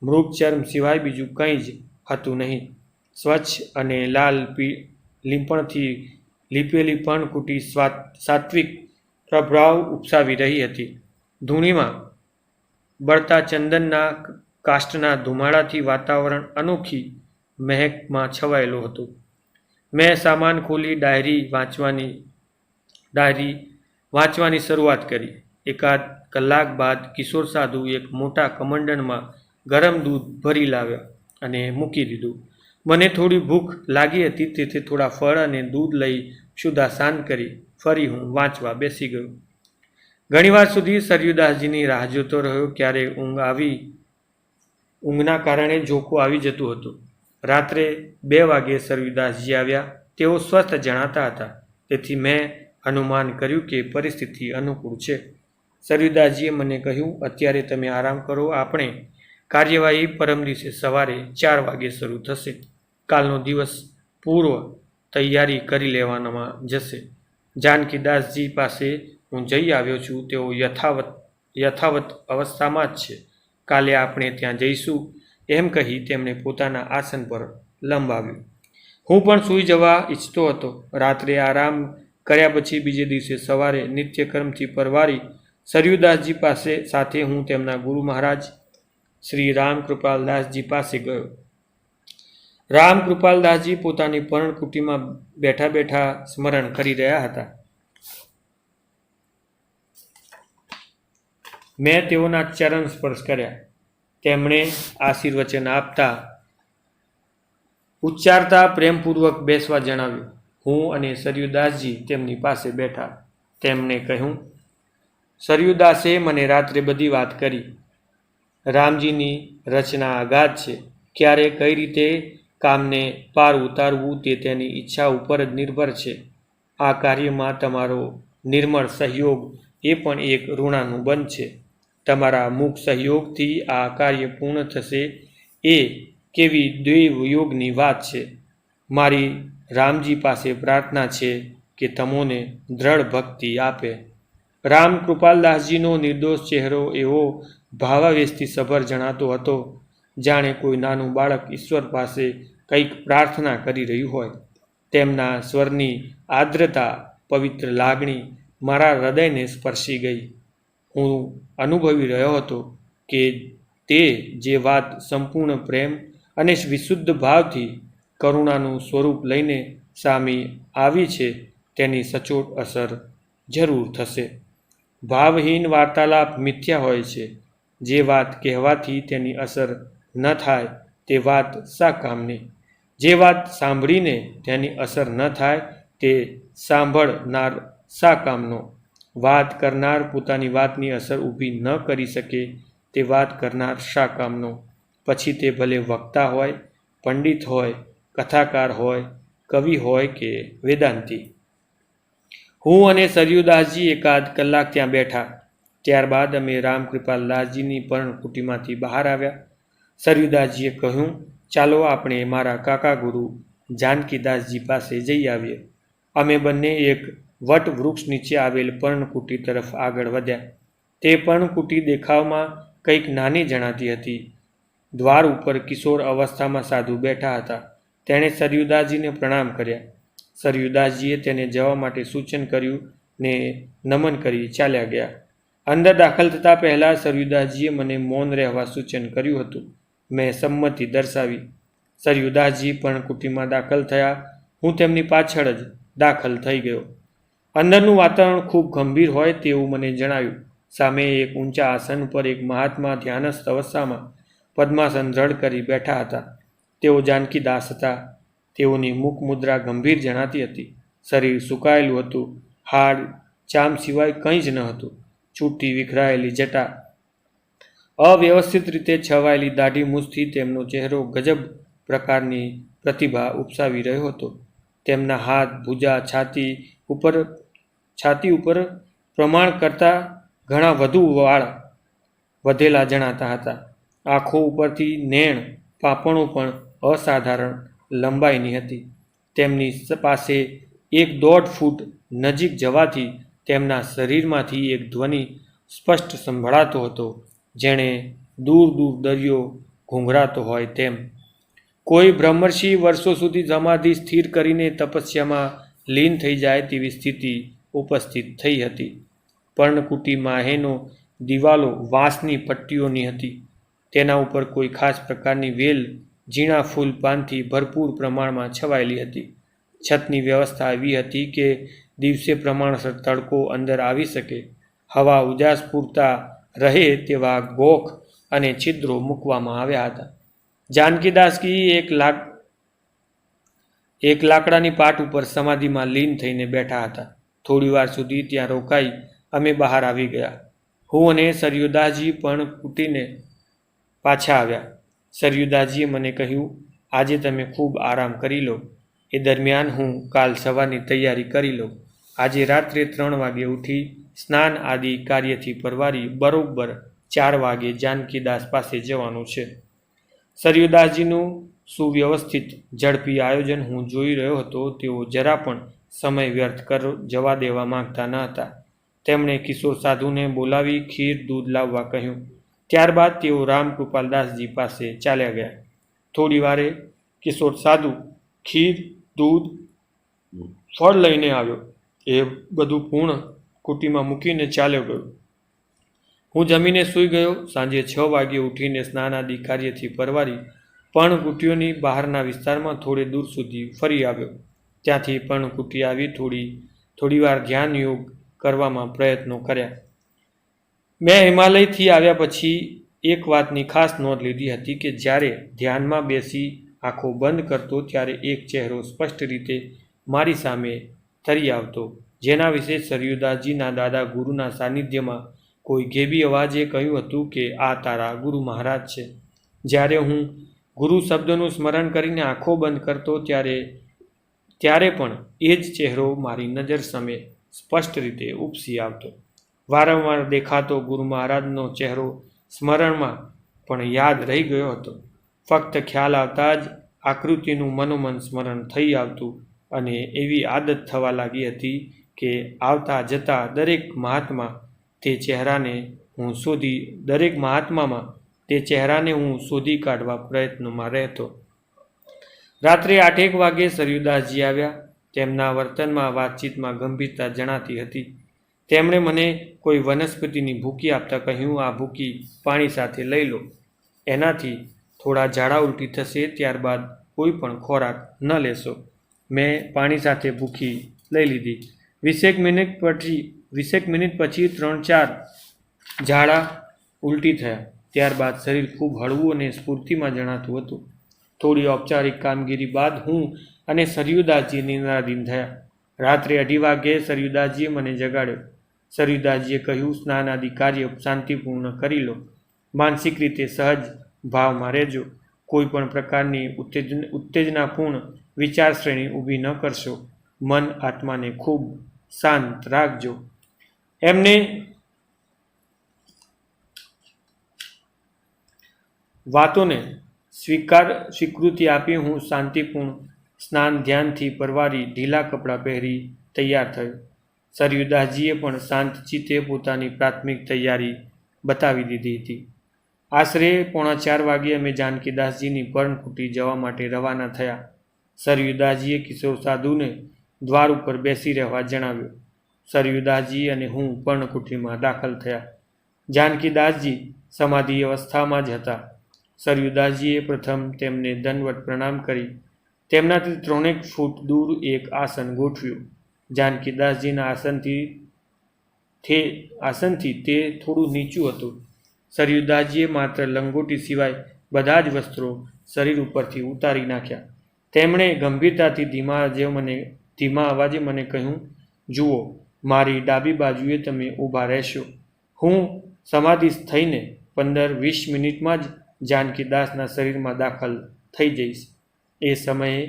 મૃગચર્મ સિવાય બીજું કંઈ જ હતું નહીં. સ્વચ્છ અને લાલ લીંપણથી લીપેલી પર્ણકુટી સાત્વિક પ્રભાવ ઉપસાવી રહી હતી. ધૂણીમાં બળતા ચંદનના કાષ્ઠના ધુમાડાથી વાતાવરણ અનોખી મહેકમાં છવાયેલું હતું. મેં સામાન ખોલી ડાયરી વાંચવાની શરૂઆત કરી. એકાદ કલાક બાદ કિશોર સાધુ એક મોટા કમંડળમાં ગરમ દૂધ ભરી લાવ્યા અને મૂકી દીધું. મને થોડી ભૂખ લાગી હતી, તેથી થોડા ફળ અને દૂધ લઈ ક્ષુધા શાંત કરી ફરી હું વાંચવા બેસી ગયો. ઘણીવાર સુધી સરયુદાસજીની રાહ જોતો રહ્યો. ક્યારે ઊંઘના કારણે ઝોકો આવી જતું હતું. રાત્રે 2 વાગ્યે સરયુદાસજી આવ્યા. તેઓ સ્વસ્થ જણાતા હતા, તેથી મેં અનુમાન કર્યું કે પરિસ્થિતિ અનુકૂળ છે. સરયુદાસજીએ મને કહ્યું, અત્યારે તમે આરામ કરો. આપણે કાર્યવાહી પરમ દિવસે સવારે 4 વાગ્યે શરૂ થશે. કાલનો દિવસ પૂર્વ તૈયારી કરી લેવામાં જશે. જાનકીદાસજી પાસે હું જઈ આવ્યો છું. તેઓ યથાવત અવસ્થામાં જ છે. કાલે આપણે ત્યાં જઈશું. એમ કહી તેમણે પોતાના આસન પર લંબાવ્યું. હું પણ સૂઈ જવા ઈચ્છતો હતો. રાત્રે આરામ કર્યા પછી બીજે દિવસે સવારે નિત્યકર્મથી પરવારી સરયુદાસજી સાથે હું તેમના ગુરુ મહારાજ શ્રી રામકૃપાલદાસજી પાસે ગયો. રામકૃપાલદાસજી પોતાની પર્ણકુટીમાં બેઠા બેઠા સ્મરણ કરી રહ્યા હતા. મેં તેઓના ચરણ સ્પર્શ કર્યા. તેમણે આશીર્વચન આપતા ઉચ્ચારતા પ્રેમપૂર્વક બેસવા જણાવ્યું. હું અને સરયુદાસજી તેમની પાસે બેઠા. તેમણે કહ્યું, સરયુદાસે મને રાત્રે બધી વાત કરી. રામજીની રચના અગાધ છે. ક્યારે કઈ રીતે કામને પાર ઉતારવું તે તેની ઈચ્છા ઉપર જ નિર્ભર છે. આ કાર્યમાં તમારો નિર્મળ સહયોગ એ પણ એક ઋણાનુબંધ છે. તમારા મુખ સહયોગથી આ કાર્ય પૂર્ણ થશે એ કેવી દૈવયોગની વાત છે. મારી રામજી પાસે પ્રાર્થના છે કે તમોને દ્રઢ ભક્તિ આપે. રામકૃપાલદાસજીનો નિર્દોષ ચહેરો એવો ભાવાવેશથી સભર જણાતો હતો, જાણે કોઈ નાનું બાળક ઈશ્વર પાસે કંઈક પ્રાર્થના કરી રહ્યું હોય. તેમના સ્વરની આર્દ્રતા, પવિત્ર લાગણી મારા હૃદયને સ્પર્શી ગઈ. હું અનુભવી રહ્યો હતો કે તે જે વાત સંપૂર્ણ પ્રેમ અને વિશુદ્ધ ભાવથી કરુણાનું સ્વરૂપ લઈને સામે આવી છે તેની સચોટ અસર જરૂર થશે. ભાવહીન વાર્તાલાપ મિથ્યા હોય છે. જે વાત કહેવાથી તેની અસર ન થાય તે વાત શા કામની? જે વાત સાંભળીને તેની અસર ન થાય તે સાંભળનાર શા કામનો? વાત કરનાર પોતાની વાતની અસર ઊભી ન કરી શકે તે વાત કરનાર શા કામનો? પછી તે ભલે વક્તા હોય, પંડિત હોય, કથાકાર હોય, કવિ હોય કે વેદાંતી. હું અને સરયુદાસજી એકાદ કલાક ત્યાં બેઠા. ત્યારબાદ અમે રામકૃપાલદાસજીની પર્ણકુટીમાંથી બહાર આવ્યા. સરયુદાસજીએ કહ્યું, ચાલો આપણે મારા કાકા ગુરુ જાનકીદાસજી પાસે જઈ આવીએ. અમે બંને એક વટ વૃક્ષ નીચે આવેલ પર્ણકુટી તરફ આગળ વધ્યા. તે પર્ણકુટી દેખાવમાં કંઈક નાની જણાતી હતી. દ્વાર ઉપર કિશોર અવસ્થામાં સાધુ બેઠા હતા. તેણે સરયુદાસજીને પ્રણામ કર્યા. સરયુદાસજીએ તેને જવા માટે સૂચન કર્યું ને નમન કરી ચાલ્યા ગયા. અંદર દાખલ થતાં પહેલાં સરયુદાસજીએ મને મૌન રહેવા સૂચન કર્યું હતું. મેં સંમતિ દર્શાવી. સરયુદાસજી પણ કુટીમાં દાખલ થયા. હું તેમની પાછળ જ દાખલ થઈ ગયો. અંદરનું વાતાવરણ ખૂબ ગંભીર હોય તેવું મને જણાયું. સામે એક ઊંચા આસન પર એક મહાત્મા ધ્યાનસ્થ અવસ્થામાં પદ્માસન દ્રઢ કરી બેઠા હતા. તેઓ જાનકીદાસ હતા. તેઓની મુખ મુદ્રા ગંભીર જણાતી હતી. શરીર સુકાયેલું હતું. હાડ ચામ સિવાય કંઈ જ ન હતું. છૂટી વિખરાયેલી જટા અવ્યવસ્થિત રીતે છવાયેલી દાઢી મૂછથી તેમનો ચહેરો ગજબ પ્રકારની પ્રતિભા ઉપસાવી રહ્યો હતો. તેમના હાથ, ભુજા, છાતી ઉપર પ્રમાણ કરતાં ઘણા વધુ વાળ વધેલા જણાતા હતા. આંખો ઉપરથી નેણ પાંપણો પણ અસાધારણ લંબાઈની હતી. તેમની પાસે 1.5 ફૂટ નજીક જવાથી તેમના શરીરમાંથી એક ધ્વનિ સ્પષ્ટ સંભળાતો હતો, જેણે દૂર દૂર દરિયો ઘૂંઘરાતો હોય તેમ. કોઈ બ્રહ્મર્ષિ વર્ષો સુધી સમાધિ સ્થિર કરીને તપસ્યામાં લીન થઈ જાય તેવી સ્થિતિ ઉપસ્થિત થઈ હતી. પર્ણકુટીમાં એનો દિવાલો વાંસની પટ્ટીઓની હતી. તેના ઉપર કોઈ ખાસ પ્રકારની વેલ ઝીણા ફૂલ પાનથી ભરપૂર પ્રમાણમાં છવાયેલી હતી. છતની વ્યવસ્થા એવી હતી કે દિવસે પ્રમાણસર તડકો અંદર આવી શકે. હવા ઉજાસ પૂરતા રહે તેવા ગોખ અને છિદ્રો મૂકવામાં આવ્યા હતા. જાનકીદાસજી એક લાકડાની પાટ ઉપર સમાધિમાં લીન થઈને બેઠા હતા. થોડી વાર સુધી ત્યાં રોકાઈ અમે બહાર આવી ગયા. હું અને સરયુદાસજી પણ કૂટીને પાછા આવ્યા. સરયુદાસજીએ મને કહ્યું, આજે તમે ખૂબ આરામ કરી લો. એ દરમિયાન હું કાલ સવારની તૈયારી કરી લઉં. આજે રાત્રે 3 વાગે ઉઠી સ્નાન આદિ કાર્યથી પરવારી બરોબર 4 વાગે જાનકીદાસ પાસે જવાનું છે. સરયુદાસજીનું સુવ્યવસ્થિત ઝડપી આયોજન હું જોઈ રહ્યો હતો. તેઓ જરા પણ સમય વ્યર્થ જવા દેવા માંગતા ન હતા. તેમણે કિશોર સાધુને બોલાવી ખીર દૂધ લાવવા કહ્યું. ત્યારબાદ તેઓ રામકૃપાલદાસજી પાસે ચાલ્યા ગયા. થોડી વારે કિશોર સાધુ ખીર, દૂધ, ફળ લઈને આવ્યો. એ બધું પૂર્ણ કુટીમાં મૂકીને ચાલ્યો ગયો. હું જમીને સૂઈ ગયો. સાંજે 6 વાગ્યે ઉઠીને સ્નાનાદિ કાર્યથી પરવારી પર્ણકુટીઓની બહારના વિસ્તારમાં થોડે દૂર સુધી ફરી આવ્યો. ત્યાંથી પર્ણકુટી આવી થોડીવાર ધ્યાન યોગ કરવામાં પ્રયત્નો કર્યા. મેં હિમાલયથી આવ્યા પછી એક વાતની ખાસ નોંધ લીધી હતી કે જ્યારે ધ્યાનમાં બેસી આંખો બંધ કરતો ત્યારે એક ચહેરો સ્પષ્ટ રીતે મારી સામે તરી આવતો, જેના વિશે સરયુદાસજીના દાદા ગુરુના સાનિધ્યમાં કોઈ ઘેબી અવાજે કહ્યું હતું કે આ તારા ગુરુ મહારાજ છે. જ્યારે હું ગુરુ શબ્દનું સ્મરણ કરીને આંખો બંધ કરતો ત્યારે પણ એ જ ચહેરો મારી નજર સામે સ્પષ્ટ રીતે ઉપસી આવતો. વારંવાર દેખાતો ગુરુ મહારાજનો ચહેરો સ્મરણમાં પણ યાદ રહી ગયો હતો. ફક્ત ખ્યાલ આવતા જ આકૃતિનું મનોમન સ્મરણ થઈ આવતું અને એવી આદત થવા લાગી હતી કે આવતા જતા દરેક મહાત્મામાં તે ચહેરાને હું શોધી કાઢવા પ્રયત્નમાં રહેતો. રાત્રે 8-1 વાગે સરયુદાસજી આવ્યા. તેમના વર્તનમાં વાતચીતમાં ગંભીરતા જણાતી હતી. તેમણે મને કોઈ વનસ્પતિની ભૂકી આપતા કહ્યું, આ ભૂકી પાણી સાથે લઈ લો. એનાથી થોડા ઝાડા ઉલટી થશે. ત્યારબાદ કોઈ પણ ખોરાક ન લેશો. મેં પાણી સાથે ભૂકી લઈ લીધી. 20 મિનિટ પછી 3-4 ઝાડા ઉલટી થયા. ત્યારબાદ શરીર ખૂબ હળવું અને સ્ફૂર્તિમાં જણાતું હતું. થોડી ઔપચારિક કામગીરી બાદ હું અને સરયુદાસજી નિંદ્રાધીન થયા. રાત્રે 2:30 વાગ્યે સરયુદાસજીએ મને જગાડ્યો. સરયુદાસજીએ કહ્યું, સ્નાન આદિ કાર્ય શાંતિપૂર્ણ કરી લો. માનસિક રીતે સહજ ભાવમાં રહેજો. કોઈ પણ પ્રકારની ઉત્તેજનાપૂર્ણ વિચાર શ્રેણી ઊભી ન કરશો. મન આત્માને ખૂબ શાંત રાખજો. એમને વાતોને સ્વીકૃતિ આપી હું શાંતિપૂર્ણ સ્નાન ધ્યાનથી પરવારી ઢીલા કપડાં પહેરી તૈયાર થયો. સરયુદાસજીએ પણ શાંત ચિત્તે પોતાની પ્રાથમિક તૈયારી બતાવી દીધી હતી. આશરે 3:45 વાગ્યે અમે જાનકીદાસજીની પર્ણકુટી જવા માટે રવાના થયા. સરયુદાસજીએ કિશોર સાધુને દ્વાર ઉપર બેસી રહેવા જણાવ્યું. સરયુદાસજી અને હું પર્ણકુટીમાં દાખલ થયા. જાનકીદાસજી સમાધિ અવસ્થામાં જ હતા. સરયુદાસજીએ પ્રથમ તેમને દંડવત પ્રણામ કરી તેમનાથી 3 ફૂટ દૂર એક આસન ગોઠવ્યું. જાનકીદાસજીના આસનથી તે થોડું નીચું હતું. સરયુદાસજીએ માત્ર લંગોટી સિવાય બધા જ વસ્ત્રો શરીર ઉપરથી ઉતારી નાખ્યા. તેમણે ગંભીરતાથી ધીમા અવાજે મને કહ્યું, જુઓ, મારી ડાબી બાજુએ તમે ઊભા રહેશો. હું સમાધિસ્થ થઈને 15-20 મિનિટમાં જ જાનકીદાસના શરીરમાં દાખલ થઈ જઈશ. એ સમયે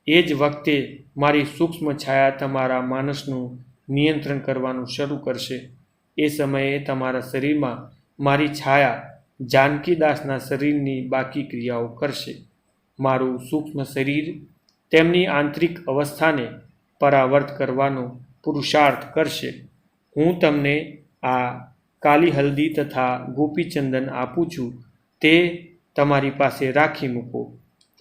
એ જ વખતે મારી સૂક્ષ્મ છાયા તમારા માનસનું નિયંત્રણ કરવાનું શરૂ કરશે. એ સમયે તમારા શરીરમાં મારી છાયા જાનકીદાસના શરીરની બાકી ક્રિયાઓ કરશે. મારું સૂક્ષ્મ શરીર તેમની આંતરિક અવસ્થાને પરાવર્ત કરવાનો પુરુષાર્થ કરશે. હું તમને આ કાલી હલ્દી તથા ગોપીચંદન આપું છું, તે તમારી પાસે રાખી મૂકો.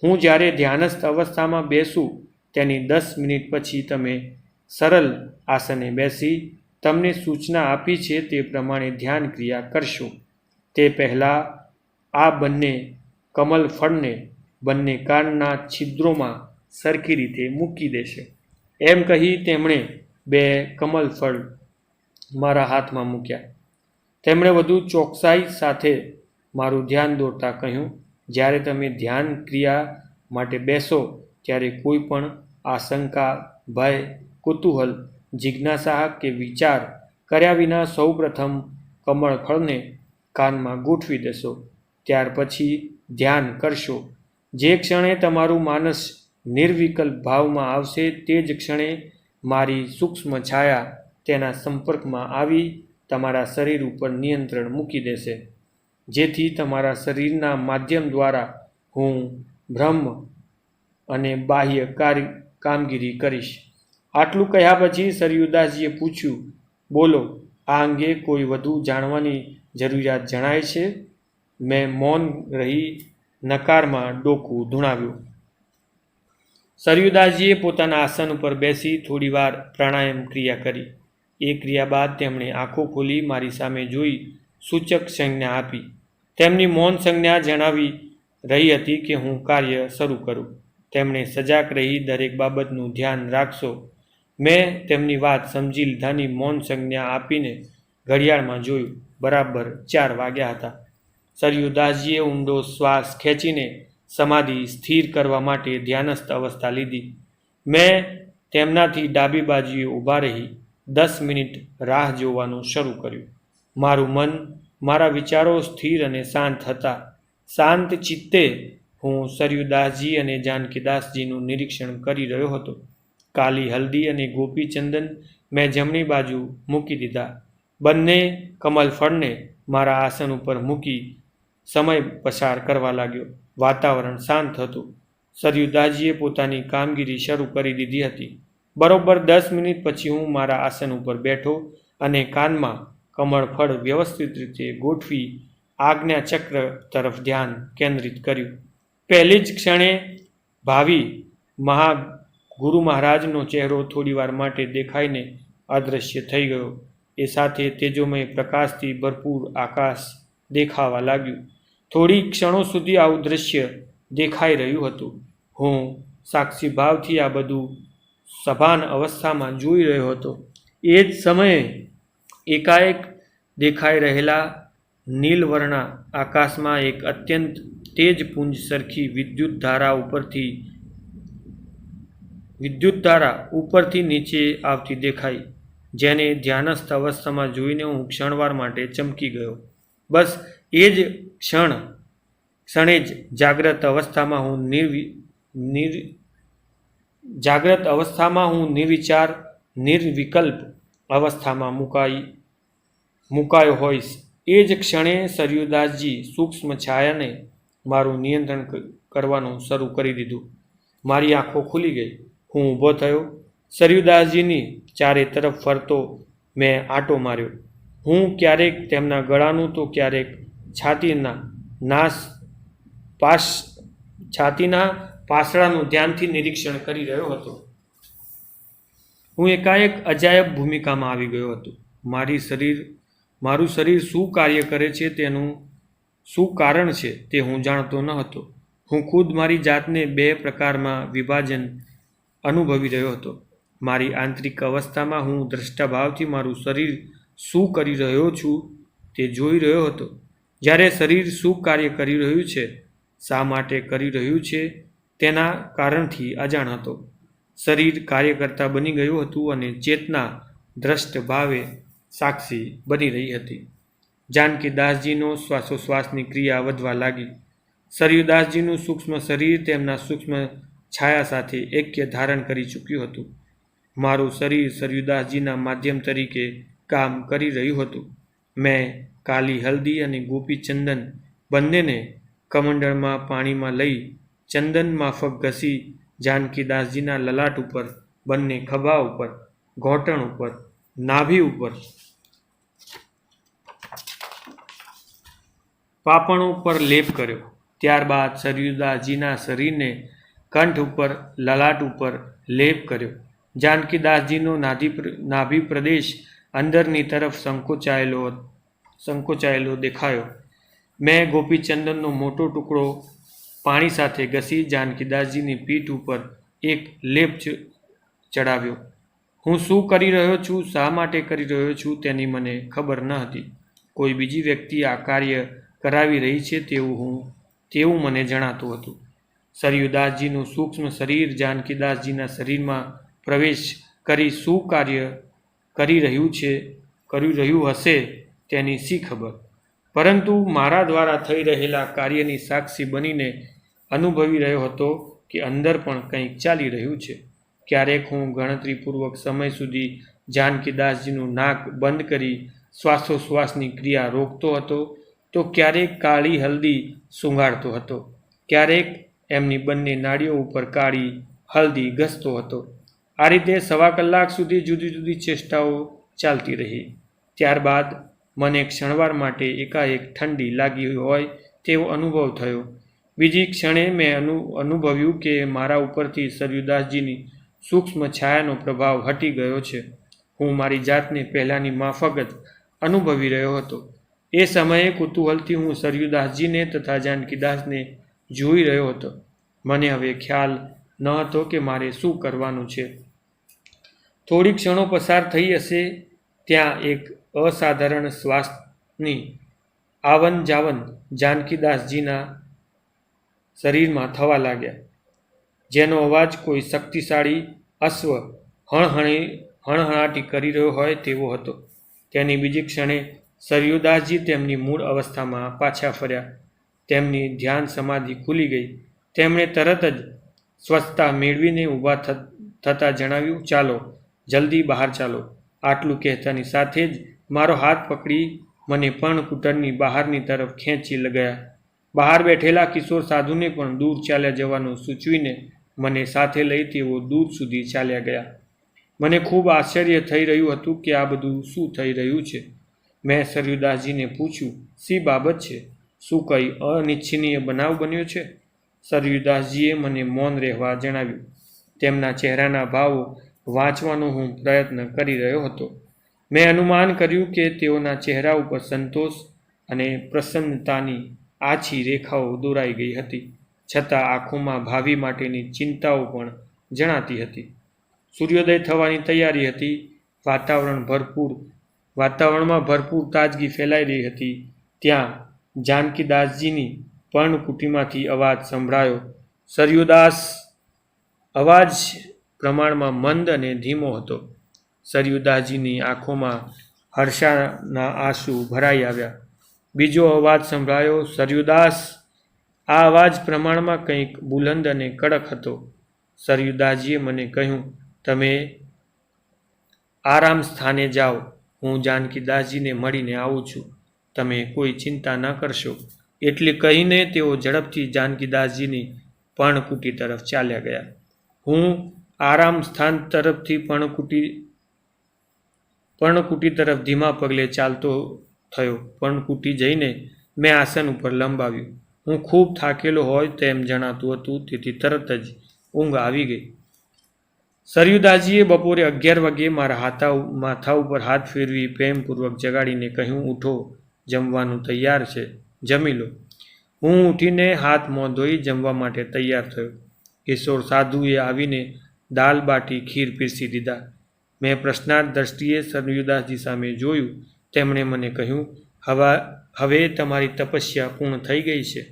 હું જ્યારે ધ્યાનસ્થ અવસ્થામાં બેસું તેની 10 મિનિટ પછી તમે સરળ આસને બેસી તમને સૂચના આપી છે તે પ્રમાણે ધ્યાન ક્રિયા કરશો. તે પહેલાં આ બંને કમલ ફળને બંને કાનના છિદ્રોમાં સરખી રીતે મૂકી દેશે. એમ કહી તેમણે 2 કમલ ફળ મારા હાથમાં મૂક્યા. તેમણે વધુ ચોકસાઈ સાથે મારું ધ્યાન દોરતા કહ્યું, જ્યારે તમે ધ્યાન ક્રિયા માટે બેસો ત્યારે કોઈ પણ આશંકા, ભય, કુતૂહલ, જિજ્ઞાસા કે વિચાર કર્યા વિના સૌપ્રથમ કમળ ફળને કાનમાં ગોઠવી દેશો. ત્યાર પછી ધ્યાન કરશો. જે ક્ષણે તમારું માનસ નિર્વિકલ્પ ભાવમાં આવશે તે જ ક્ષણે મારી સૂક્ષ્મ છાયા તેના સંપર્કમાં આવી તમારા શરીર ઉપર નિયંત્રણ મૂકી દેશે, જેથી તમારા શરીરના માધ્યમ દ્વારા હું બ્રહ્મ અને બાહ્ય કામગીરી કરીશ. આટલું કહ્યા પછી સરયુદાસજીએ પૂછ્યું, બોલો, આ અંગે કોઈ વધુ જાણવાની જરૂરિયાત જણાય છે? મેં મૌન રહી નકારમાં ડોકું ધૂણાવ્યું. સરયુદાસજીએ પોતાના આસન ઉપર બેસી થોડીવાર પ્રાણાયામ ક્રિયા કરી. એ ક્રિયા બાદ તેમણે આંખો ખોલી મારી સામે જોઈ સૂચક સંજ્ઞા આપી. તેમની મૌન સંજ્ઞા જણાવી રહી હતી કે હું કાર્ય શરૂ કરું. તેમણે સજાગ રહી દરેક બાબતનું ધ્યાન રાખશો. મેં તેમની વાત સમજી લીધાની મૌન સંજ્ઞા આપીને ઘડિયાળમાં જોયું. બરાબર 4 વાગ્યા હતા. સરયુદાસજીએ ઊંડો શ્વાસ ખેંચીને સમાધિ સ્થિર કરવા માટે ધ્યાનસ્થ અવસ્થા લીધી. મેં તેમનાથી ડાબી બાજુએ ઊભા રહી 10 મિનિટ રાહ જોવાનું શરૂ કર્યું. મારું મન, મારા વિચારો સ્થિર અને શાંત હતા. શાંત ચિત્તે હું સરયુદાસજી અને જાનકીદાસજીનું નિરીક્ષણ કરી રહ્યો હતો. કાલી હલ્દી અને ગોપીચંદન મેં જમણી બાજુ મૂકી દીધા. બંને કમલ ફળને મારા આસન ઉપર મૂકી સમય પસાર કરવા લાગ્યો. વાતાવરણ શાંત હતું. સરયુદાસજીએ પોતાની કામગીરી શરૂ કરી દીધી હતી. બરોબર 10 મિનિટ પછી હું મારા આસન ઉપર બેઠો અને કાનમાં કમળ ફળ વ્યવસ્થિત રીતે ગોઠવી આજ્ઞા ચક્ર તરફ ધ્યાન કેન્દ્રિત કર્યું. પહેલી જ ક્ષણે ભાવિ ગુરુ મહારાજનો ચહેરો થોડીવાર માટે દેખાઈને અદૃશ્ય થઈ ગયો. એ સાથે તેજોમય પ્રકાશથી ભરપૂર આકાશ દેખાવા લાગ્યું. થોડી ક્ષણો સુધી આવું દૃશ્ય દેખાઈ રહ્યું હતું. હું સાક્ષી ભાવથી આ બધું સભાન અવસ્થામાં જોઈ રહ્યો હતો. એ જ સમયે એકાએક દેખાઈ રહેલા નીલવર્ણા આકાશમાં એક અત્યંત તેજ પુંજ સરખી વિદ્યુત ધારા ઉપરથી નીચે આવતી દેખાઈ, જેને ધ્યાનસ્થ અવસ્થામાં જોઈને હું ક્ષણવાર માટે ચમકી ગયો. બસ એ જ ક્ષણે જ જાગ્રત અવસ્થામાં હું નિર્વિચાર, નિર્વિકલ્પ અવસ્થામાં મુકાયો હોઈશ. એ જ ક્ષણે સરયુદાસજી સૂક્ષ્મ છાયાને મારું નિયંત્રણ કરવાનું શરૂ કરી દીધું. મારી આંખો ખુલી ગઈ. હું ઊભો થયો. સરયુદાસજીની ચારે તરફ ફરતો મેં આંટો માર્યો. હું ક્યારેક તેમના ગળાનું તો ક્યારેક છાતીના પાસળાનું ધ્યાનથી નિરીક્ષણ કરી રહ્યો હતો. હું એકાએક અજાયબ ભૂમિકામાં આવી ગયો હતો. મારું શરીર શું કાર્ય કરે છે, તેનું શું કારણ છે તે હું જાણતો ન હતો. હું ખુદ મારી જાતને 2 પ્રકારમાં વિભાજન અનુભવી રહ્યો હતો. મારી આંતરિક અવસ્થામાં હું દ્રષ્ટાભાવથી મારું શરીર શું કરી રહ્યો છું તે જોઈ રહ્યો હતો. જ્યારે શરીર શું કાર્ય કરી રહ્યું છે, શા માટે કરી રહ્યું છે તેના કારણથી અજાણ હતો. શરીર કાર્યકર્તા બની ગયું હતું અને ચેતના દ્રષ્ટ ભાવે સાક્ષી બની રહી હતી. જાનકીદાસજીનો શ્વાસોશ્વાસની ક્રિયા વધવા લાગી. સરયુદાસજીનું સૂક્ષ્મ શરીર તેમના સૂક્ષ્મ છાયા સાથે એક્ય ધારણ કરી ચૂક્યું હતું. મારું શરીર સરયુદાસજીના માધ્યમ તરીકે કામ કરી રહ્યું હતું. મેં કાલી હલ્દી અને ગોપી ચંદન બંનેને કમંડળમાં પાણીમાં લઈ ચંદન માફક ઘસી જાનકીદાસજીના લલાટ ઉપર, બંને ખભા ઉપર, ઘોંટણ ઉપર, નાભી ઉપર, પાપણો ઉપર લેપ કર્યો. ત્યારબાદ સરયુદાસજીના શરીરને કંઠ ઉપર, લલાટ ઉપર લેપ કર્યો. જાનકીદાસજીનો નાભી પ્રદેશ અંદરની તરફ સંકોચાયેલો દેખાયો. મેં ગોપીચંદનનો મોટો ટુકડો પાણી સાથે ઘસી જાનકીદાસજીની પીઠ ઉપર એક લેપ ચડાવ્યો. હું શું કરી રહ્યો છું, શા માટે કરી રહ્યો છું તેની મને ખબર ન હતી. કોઈ બીજી વ્યક્તિ આ કાર્ય કરાવી રહી છે તેવું મને જણાતું હતું. સરયુદાસજીનું સૂક્ષ્મ શરીર જાનકીદાસજીના શરીરમાં પ્રવેશ કરી શું કાર્ય કરી રહ્યું હશે તેની શી ખબર, પરંતુ મારા દ્વારા થઈ રહેલા કાર્યની સાક્ષી બનીને અનુભવી રહ્યો હતો કે અંદર પણ કંઈક ચાલી રહ્યું છે. ક્યારેક હું ગણતરીપૂર્વક સમય સુધી જાનકીદાસજીનું નાક બંધ કરી શ્વાસોશ્વાસની ક્રિયા રોકતો હતો, તો ક્યારેક કાળી હલ્દી સૂંઘાડતો હતો, ક્યારેક એમની બંને નાડીઓ ઉપર કાળી હલ્દી ઘસતો હતો. આ રીતે 1.25 કલાક સુધી જુદી જુદી ચેષ્ટાઓ ચાલતી રહી. ત્યારબાદ મને ક્ષણવાર માટે એકાએક ઠંડી લાગી હોય તેવો અનુભવ થયો. બીજી ક્ષણે મેં અનુભવ્યું કે મારા ઉપરથી સરયુદાસજીની સૂક્ષ્મ છાયાનો પ્રભાવ હટી ગયો છે. હું મારી જાતને પહેલાંની માફક જ અનુભવી રહ્યો હતો. એ સમયે કુતૂહલથી હું સરયુદાસજીને તથા જાનકીદાસને જોઈ રહ્યો હતો. મને હવે ખ્યાલ ન હતો કે મારે શું કરવાનું છે. થોડી ક્ષણો પસાર થઈ હશે ત્યાં એક અસાધારણ શ્વાસની આવન જાવન જાનકીદાસજીના શરીરમાં થવા લાગ્યા, જેનો અવાજ કોઈ શક્તિશાળી અશ્વ હણહણાટી કરી રહ્યો હોય તેવો હતો. તેની બીજી ક્ષણે સરયુદાસજી તેમની મૂળ અવસ્થામાં પાછા ફર્યા. તેમની ધ્યાન સમાધિ ખુલી ગઈ. તેમણે તરત જ સ્વસ્થતા મેળવીને ઊભા થતાં જણાવ્યું, ચાલો, જલ્દી બહાર ચાલો. આટલું કહેતાની સાથે જ મારો હાથ પકડી મને પર્ણકુટરની બહારની તરફ ખેંચી ગયા. બહાર બેઠેલા કિશોર સાધુને પણ દૂર ચાલ્યા જવાનું સૂચવીને મને સાથે લઈ તેઓ દૂર સુધી ચાલ્યા ગયા. મને ખૂબ આશ્ચર્ય થઈ રહ્યું હતું કે આ બધું શું થઈ રહ્યું છે. મેં સરયુદાસજીને પૂછ્યું, શી બાબત છે? શું કંઈ અનિચ્છનીય બનાવ બન્યો છે? સરયુદાસજીએ મને મૌન રહેવા જણાવ્યું. તેમના ચહેરાના ભાવો વાંચવાનો હું પ્રયત્ન કરી રહ્યો હતો. મેં અનુમાન કર્યું કે તેઓના ચહેરા ઉપર સંતોષ અને પ્રસન્નતાની આછી રેખાઓ દોરાઈ ગઈ હતી, છતાં આંખોમાં ભાવિ માટેની ચિંતાઓ પણ જણાતી હતી. સૂર્યોદય થવાની તૈયારી હતી. વાતાવરણમાં ભરપૂર તાજગી ફેલાઈ રહી હતી. ત્યાં જાનકીદાસજીની પર્ણકુટીમાંથી અવાજ સંભળાયો. સરયુદાસ! અવાજ પ્રમાણમાં મંદ અને ધીમો હતો. સરયુદાસજીની આંખોમાં હર્ષના આંસુ ભરાઈ આવ્યા. બીજો અવાજ સંભળાયો, સરયુદાસ! આ અવાજ પ્રમાણમાં કંઈક બુલંદ અને કડક હતો. સરયુદાસજીએ મને કહ્યું, તમે આરામ સ્થાને જાઓ, હું જાનકીદાસજીને મળીને આવું છું. તમે કોઈ ચિંતા ન કરશો. એટલે કહીને તેઓ ઝડપથી જાનકીદાસજીની પર્ણકુટી તરફ ચાલ્યા ગયા. હું આરામ સ્થાન તરફથી પર્ણકુટી તરફ ધીમા પગલે ચાલતો થયો. પર્ણકુટી જઈને મેં આસન ઉપર લંબાવ્યું. હું ખૂબ થાકેલો હોય તેમ જણાતું હતું, તેથી તરત જ ઊંઘ આવી ગઈ. સરયુદાસજીએ બપોરે 11 વાગ્યે મારા માથા ઉપર હાથ ફેરવી પ્રેમપૂર્વક જગાડીને કહ્યું, ઉઠો, જમવાનું તૈયાર છે, જમી લો. હું ઉઠીને હાથ મોં ધોઈ જમવા માટે તૈયાર થયો. કિશોર સાધુએ આવીને દાલ બાટી ખીર પીરસી દીધા. મેં પ્રશ્નાર્થ દ્રષ્ટિએ સરયુદાસજી સામે જોયું. તેમણે મને કહ્યું, હવે તમારી તપસ્યા પૂર્ણ થઈ ગઈ છે.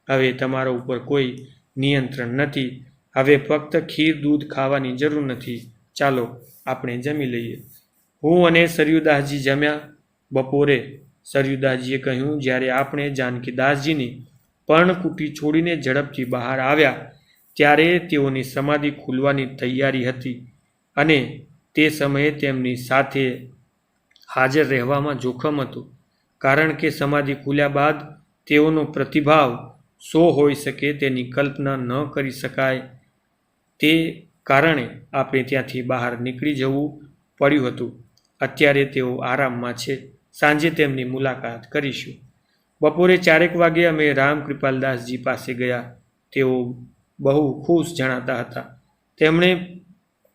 હવે તમારા ઉપર કોઈ નિયંત્રણ નથી. હવે ફક્ત ખીર દૂધ ખાવાની જરૂર નથી. ચાલો આપણે જમી લઈએ. હું અને સરયુદાસજી જમ્યા. બપોરે સરયુદાસજીએ કહ્યું, જ્યારે આપણે જાનકીદાસજીની પર્ણકુટી છોડીને ઝડપથી બહાર આવ્યા ત્યારે તેઓની સમાધિ ખુલવાની તૈયારી હતી અને તે સમયે તેમની સાથે હાજર રહેવામાં જોખમ હતું, કારણ કે સમાધિ ખુલ્યા બાદ તેઓનો પ્રતિભાવ શો હોઈ શકે તેની કલ્પના ન કરી શકાય. તે કારણે આપણે ત્યાંથી બહાર નીકળી જવું પડ્યું હતું. અત્યારે તેઓ આરામમાં છે. સાંજે તેમની મુલાકાત કરીશું. બપોરે 4 વાગે અમે રામકૃપાલદાસજી પાસે ગયા. તેઓ બહુ ખુશ જણાતા હતા. તેમણે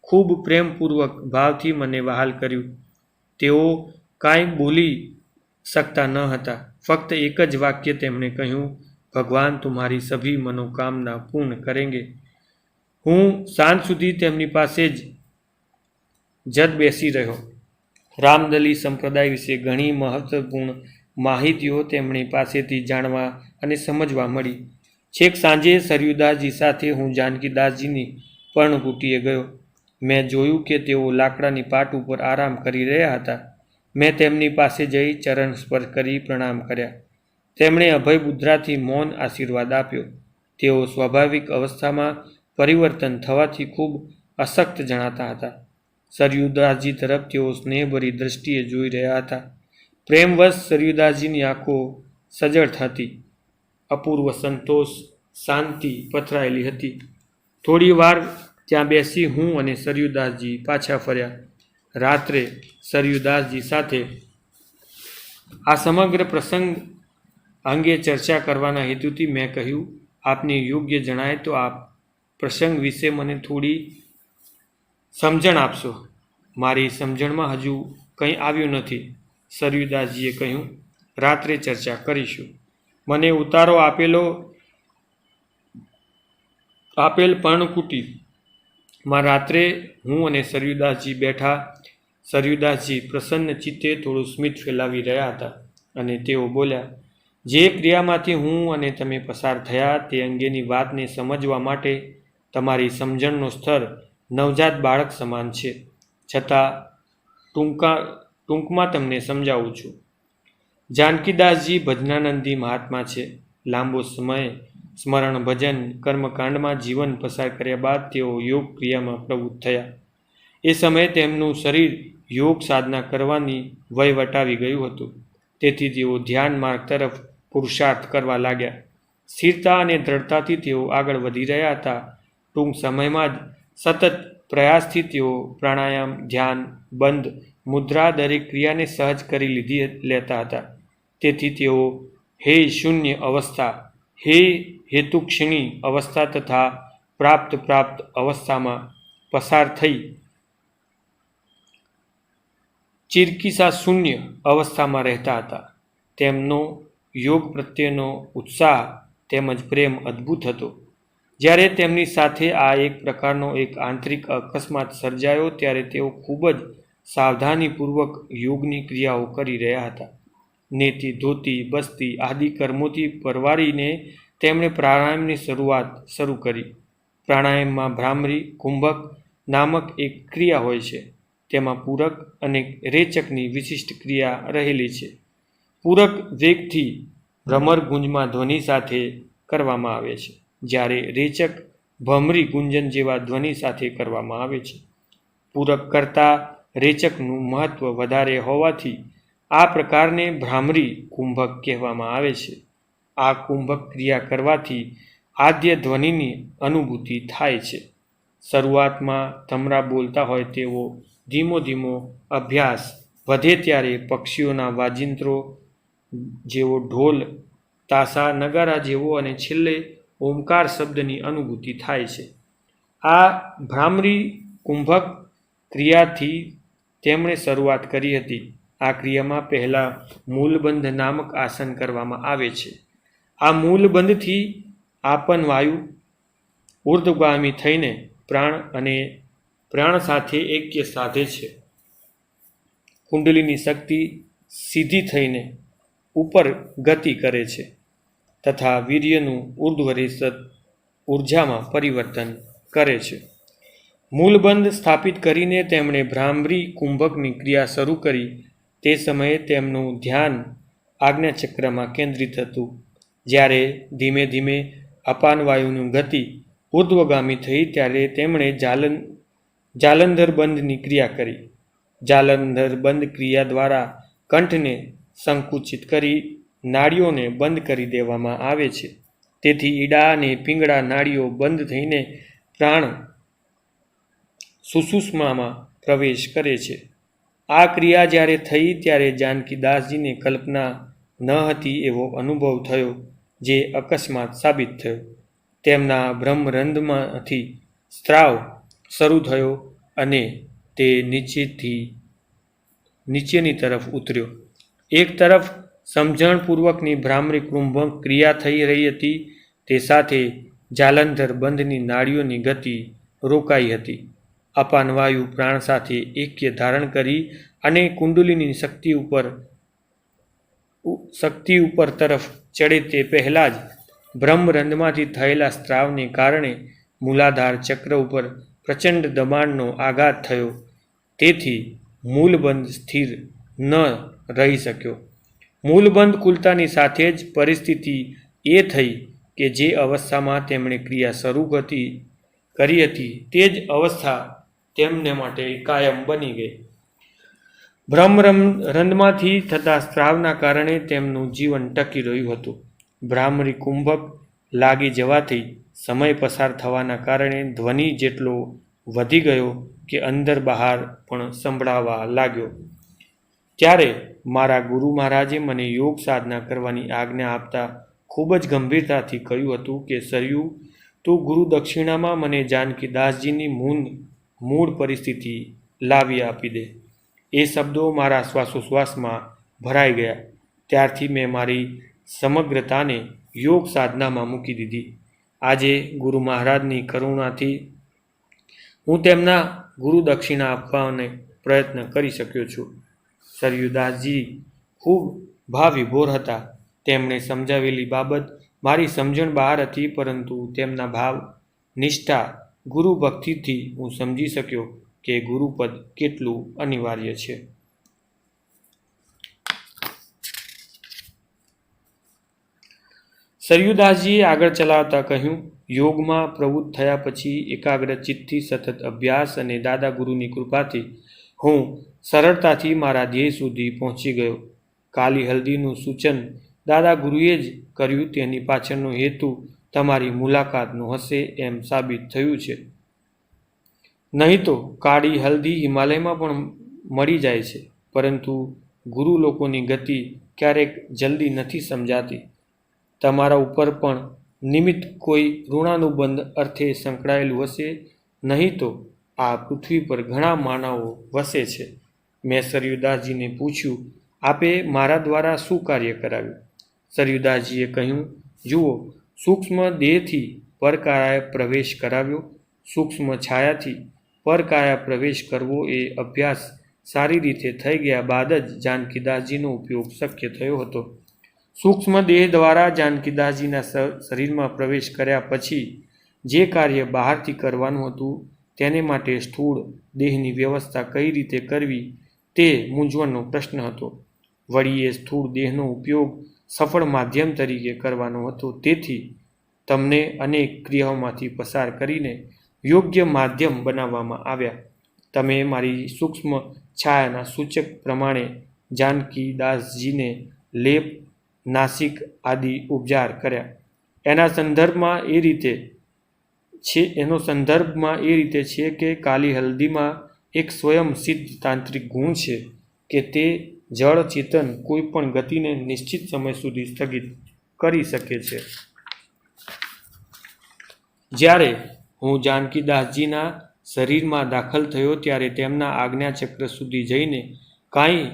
ખૂબ પ્રેમપૂર્વક ભાવથી મને વહાલ કર્યું. તેઓ કાંઈ બોલી શકતા ન હતા. ફક્ત એક જ વાક્ય તેમણે કહ્યું, ભગવાન તુમ્હારી સભી મનોકામના પૂર્ણ કરેંગે. હું સાંજ સુધી તેમની પાસે જ બેસી રહ્યો. રામદલી સંપ્રદાય વિશે ઘણી મહત્વપૂર્ણ માહિતીઓ તેમની પાસેથી જાણવા અને સમજવા મળી. છેક સાંજે સરયુદાસજી સાથે હું જાનકીદાસજીની પર્ણકુટીએ ગયો. મેં જોયું કે તેઓ લાકડાની પાટ ઉપર આરામ કરી રહ્યા હતા. મેં તેમની પાસે જઈ ચરણ સ્પર્શ કરી પ્રણામ કર્યા. તેમણે અભય મુદ્રાથી મૌન આશીર્વાદ આપ્યો. તેઓ સ્વાભાવિક અવસ્થામાં પરિવર્તન થવાથી ખૂબ અશક્ત જણાતા હતા. સરયુદાસજી તરફ તેઓ સ્નેહભરી દ્રષ્ટિએ જોઈ રહ્યા હતા. પ્રેમવશ સરયુદાસજીની આંખો સજળ હતી. અપૂર્વ સંતોષ, શાંતિ પથરાયેલી હતી. થોડી વાર ત્યાં બેસી હું અને સરયુદાસજી પાછા ફર્યા. રાત્રે સરયુદાસજી સાથે આ સમગ્ર પ્રસંગ અંગે ચર્ચા કરવાના હેતુથી મેં કહ્યું, આપને યોગ્ય જણાય તો આપ પ્રસંગ વિશે મને થોડી સમજણ આપશો. મારી સમજણમાં હજુ કંઈ આવ્યું નથી. સરયુદાસજીએ કહ્યું, રાત્રે ચર્ચા કરીશું. મને ઉતારો આપેલ પર્ણકુટીમાં રાત્રે હું અને સરયુદાસજી બેઠા. સરયુદાસજી પ્રસન્ન ચિત્તે થોડું સ્મિત ફેલાવી રહ્યા હતા અને તેઓ બોલ્યા, જે ક્રિયામાંથી હું અને તમે પસાર થયા તે અંગેની વાતને સમજવા માટે તમારી સમજણનો સ્તર નવજાત બાળક સમાન છે. છતાં ટૂંકમાં તમને સમજાવું છું. જાનકીદાસજી ભજનાનંદી મહાત્મા છે. લાંબો સમય સ્મરણ, ભજન, કર્મકાંડમાં જીવન પસાર કર્યા બાદ તેઓ યોગ ક્રિયામાં પ્રવૃત્ત થયા. એ સમયે તેમનું શરીર યોગ સાધના કરવાની વય વટાવી ગયું હતું. તેથી તેઓ ધ્યાન માર્ગ તરફ પુરુષાર્થ કરવા લાગ્યા. સ્થિરતા અને દ્રઢતાથી તેઓ આગળ વધી રહ્યા હતા. ટૂંક સમયમાં જ સતત પ્રયાસથી તેઓ પ્રાણાયામ, ધ્યાન, બંધ, મુદ્રા દરેક ક્રિયાને સહજ કરી લેતા હતા. તેથી તેઓ હે શૂન્ય અવસ્થા, હે હેતુક્ષીણી અવસ્થા તથા પ્રાપ્ત અવસ્થામાં પસાર થઈ ચિરકીસા શૂન્ય અવસ્થામાં રહેતા હતા. તેમનો યોગ પ્રત્યેનો ઉત્સાહ તેમજ પ્રેમ અદ્ભુત હતો. જ્યારે તેમની સાથે આ એક પ્રકારનો એક આંતરિક અકસ્માત સર્જાયો ત્યારે તેઓ ખૂબ જ સાવધાનીપૂર્વક યોગની ક્રિયાઓ કરી રહ્યા હતા. નેતિ, ધોતી, બસ્તી આદિ કર્મોથી પરવારીને તેમણે પ્રાણાયામની શરૂઆત શરૂ કરી. પ્રાણાયામમાં ભ્રામરી, કુંભક નામક એક ક્રિયા હોય છે. તેમાં પૂરક અને રેચકની વિશિષ્ટ ક્રિયા રહેલી છે. પૂરક વેગથી ભ્રમર ગુંજમાં ધ્વનિ સાથે કરવામાં આવે છે, જ્યારે રેચક ભમરી ગુંજન જેવા ધ્વનિ સાથે કરવામાં આવે છે. પૂરક કરતાં રેચકનું મહત્વ વધારે હોવાથી આ પ્રકારને ભ્રામરી કુંભક કહેવામાં આવે છે. આ કુંભક ક્રિયા કરવાથી આદ્ય ધ્વનિની અનુભૂતિ થાય છે. શરૂઆતમાં તમરા બોલતા હોય તેવો ધીમો અભ્યાસ વધે ત્યારે પક્ષીઓના વાજિંત્રો જેવો, ઢોલ, તાસા, નગારા જેવો અને છેલ્લે ઓમકાર શબ્દની અનુભૂતિ થાય છે. આ ભ્રામરી કુંભક ક્રિયાથી તેમણે શરૂઆત કરી હતી. આ ક્રિયામાં પહેલાં મૂલબંધ નામક આસન કરવામાં આવે છે. આ મૂલબંધથી આપન વાયુ ઉર્ધ્વગામી થઈને પ્રાણ સાથે એક્ય સાધે છે. કુંડલીની શક્તિ સીધી થઈને ઉપર ગતિ કરે છે તથા વીર્યનું ઉર્ધ્વરેસત ઉર્જામાં પરિવર્તન કરે છે. મૂલબંધ સ્થાપિત કરીને તેમણે ભ્રામરી કુંભકની ક્રિયા શરૂ કરી. તે સમયે તેમનું ધ્યાન આજ્ઞાચક્રમાં કેન્દ્રિત હતું. જ્યારે ધીમે ધીમે અપાન વાયુની ગતિ ઉર્ધ્વગામી થઈ ત્યારે તેમણે જાલંધર બંધની ક્રિયા કરી. જાલંધર બંધ ક્રિયા દ્વારા કંઠને સંકુચિત કરી નાડીઓને બંધ કરી દેવામાં આવે છે. તેથી ઈડા અને પિંગળા નાડીઓ બંધ થઈને પ્રાણ સુષુમ્નામાં પ્રવેશ કરે છે. આ ક્રિયા જ્યારે થઈ ત્યારે જાનકીદાસજીને કલ્પના ન હતી એવો અનુભવ થયો, જે અકસ્માત સાબિત થયો. તેમના બ્રહ્મરંધ્રમાંથી સ્ત્રાવ શરૂ થયો અને તે નીચેની તરફ ઉતર્યો. એક તરફ સમજણપૂર્વકની ભ્રામરી કુંભક ક્રિયા થઈ રહી હતી, તે સાથે જાલંધર બંધની નાડીઓની ગતિ રોકાઈ હતી. અપાન વાયુ પ્રાણ સાથે એક્ય ધારણ કરી અને કુંડલીની શક્તિ ઉપર તરફ ચડે તે પહેલાં જ બ્રહ્મરંધ્રમાંથી થયેલા સ્ત્રાવને કારણે મૂલાધાર ચક્ર ઉપર પ્રચંડ દબાણનો આઘાત થયો. તેથી મૂલબંધ સ્થિર ન રહી શક્યો. મૂલબંધ ખુલતાની સાથે જ પરિસ્થિતિ એ થઈ કે જે અવસ્થામાં તેમણે ક્રિયા શરૂ કરી હતી તે જ અવસ્થા તેમને માટે કાયમ બની ગઈ. બ્રહ્મરંધ્રમાંથી થતા સ્ત્રાવના કારણે તેમનું જીવન ટકી રહ્યું હતું. ભ્રામરી કુંભક લાગી જવાથી સમય પસાર થવાના કારણે ધ્વનિ જેટલો વધી ગયો કે અંદર બહાર પણ સંભળાવા લાગ્યો. ત્યારે મારા ગુરુ મહારાજે મને યોગ સાધના કરવાની આજ્ઞા આપતા ખૂબ જ ગંભીરતાથી કહ્યું હતું કે સરયુ, તું ગુરુ દક્ષિણામાં મને જાનકીદાસજીની મૂળ પરિસ્થિતિ લાવી આપી દે. એ શબ્દો મારા શ્વાસોશ્વાસમાં ભરાઈ ગયા. ત્યારથી મેં મારી સમગ્રતાને યોગ સાધનામાં મૂકી દીધી. આજે ગુરુ મહારાજની કરુણાથી હું તેમના ગુરુ દક્ષિણા આપવાને પ્રયત્ન કરી શક્યો છું. સરયુદાસજી ખૂબ ભાવવિભોર હતા. તેમણે સમજાવેલી બાબત મારી સમજણ બહાર હતી, પરંતુ તેમના ભાવ, નિષ્ઠા, ગુરુ ભક્તિથી હું સમજી શક્યો કે ગુરુપદ કેટલું અનિવાર્ય છે. સરયુદાસજીએ આગળ ચલાવતા કહ્યું, યોગમાં પ્રવૃત્ત થયા પછી એકાગ્ર ચિત્તથી સતત અભ્યાસ અને દાદા ગુરુની કૃપાથી હું સરળતાથી મારા ધ્યેય સુધી પહોંચી ગયો. કાલી હલ્દીનું સૂચન દાદા ગુરુએ જ કર્યું, તેની પાછળનો હેતુ તમારી મુલાકાતનો હશે એમ સાબિત થયું છે. નહીં તો કાળી હલ્દી હિમાલયમાં પણ મળી જાય છે, પરંતુ ગુરુ લોકોની ગતિ ક્યારેક જલ્દી નથી સમજાતી. તમારા ઉપર પણ નિમિત્ત કોઈ ઋણાનુબંધ અર્થે સંકળાયેલું હશે, નહીં તો આ પૃથ્વી પર ઘણા માનવો વસે છે. મેં સરયુદાસજીને પૂછ્યું, આપે મારા દ્વારા શું કાર્ય કરાવ્યું? સરયુદાસજીએ કહ્યું, જુઓ, સૂક્ષ્મ દેહથી પરકાયા પ્રવેશ કરાવ્યો. સૂક્ષ્મ છાયાથી પરકાયા પ્રવેશ કરવો એ અભ્યાસ સારી રીતે થઈ ગયા બાદ જ જાનકીદાસજીનો ઉપયોગ શક્ય થયો હતો. સૂક્ષ્મ દેહ દ્વારા જાનકીદાસજીના શરીરમાં પ્રવેશ કર્યા પછી જે કાર્ય બહારથી કરવાનું હતું તેને માટે સ્થૂળ દેહની વ્યવસ્થા કઈ રીતે કરવી તે મૂંઝવણનો પ્રશ્ન હતો. વળી એ સ્થૂળ દેહનો ઉપયોગ સફળ માધ્યમ તરીકે કરવાનો હતો. તેથી તમને અનેક ક્રિયાઓમાંથી પસાર કરીને યોગ્ય માધ્યમ બનાવવામાં આવ્યા. તમે મારી સૂક્ષ્મ છાયાના સૂચક પ્રમાણે જાનકીદાસજીને લેપ, નાસિક આદિ ઉપચાર કર્યા. એનો સંદર્ભમાં એ રીતે છે કે કાલી હલ્દીમાં એક સ્વયં સિદ્ધ તાંત્રિક ગુણ છે કે તે જળ ચેતન કોઈ પણ ગતિને નિશ્ચિત સમય સુધી સ્થગિત કરી શકે છે. જ્યારે હું જાનકીદાસજીના શરીરમાં દાખલ થયો ત્યારે તેમના આજ્ઞાચક્ર સુધી જઈને કાંઈ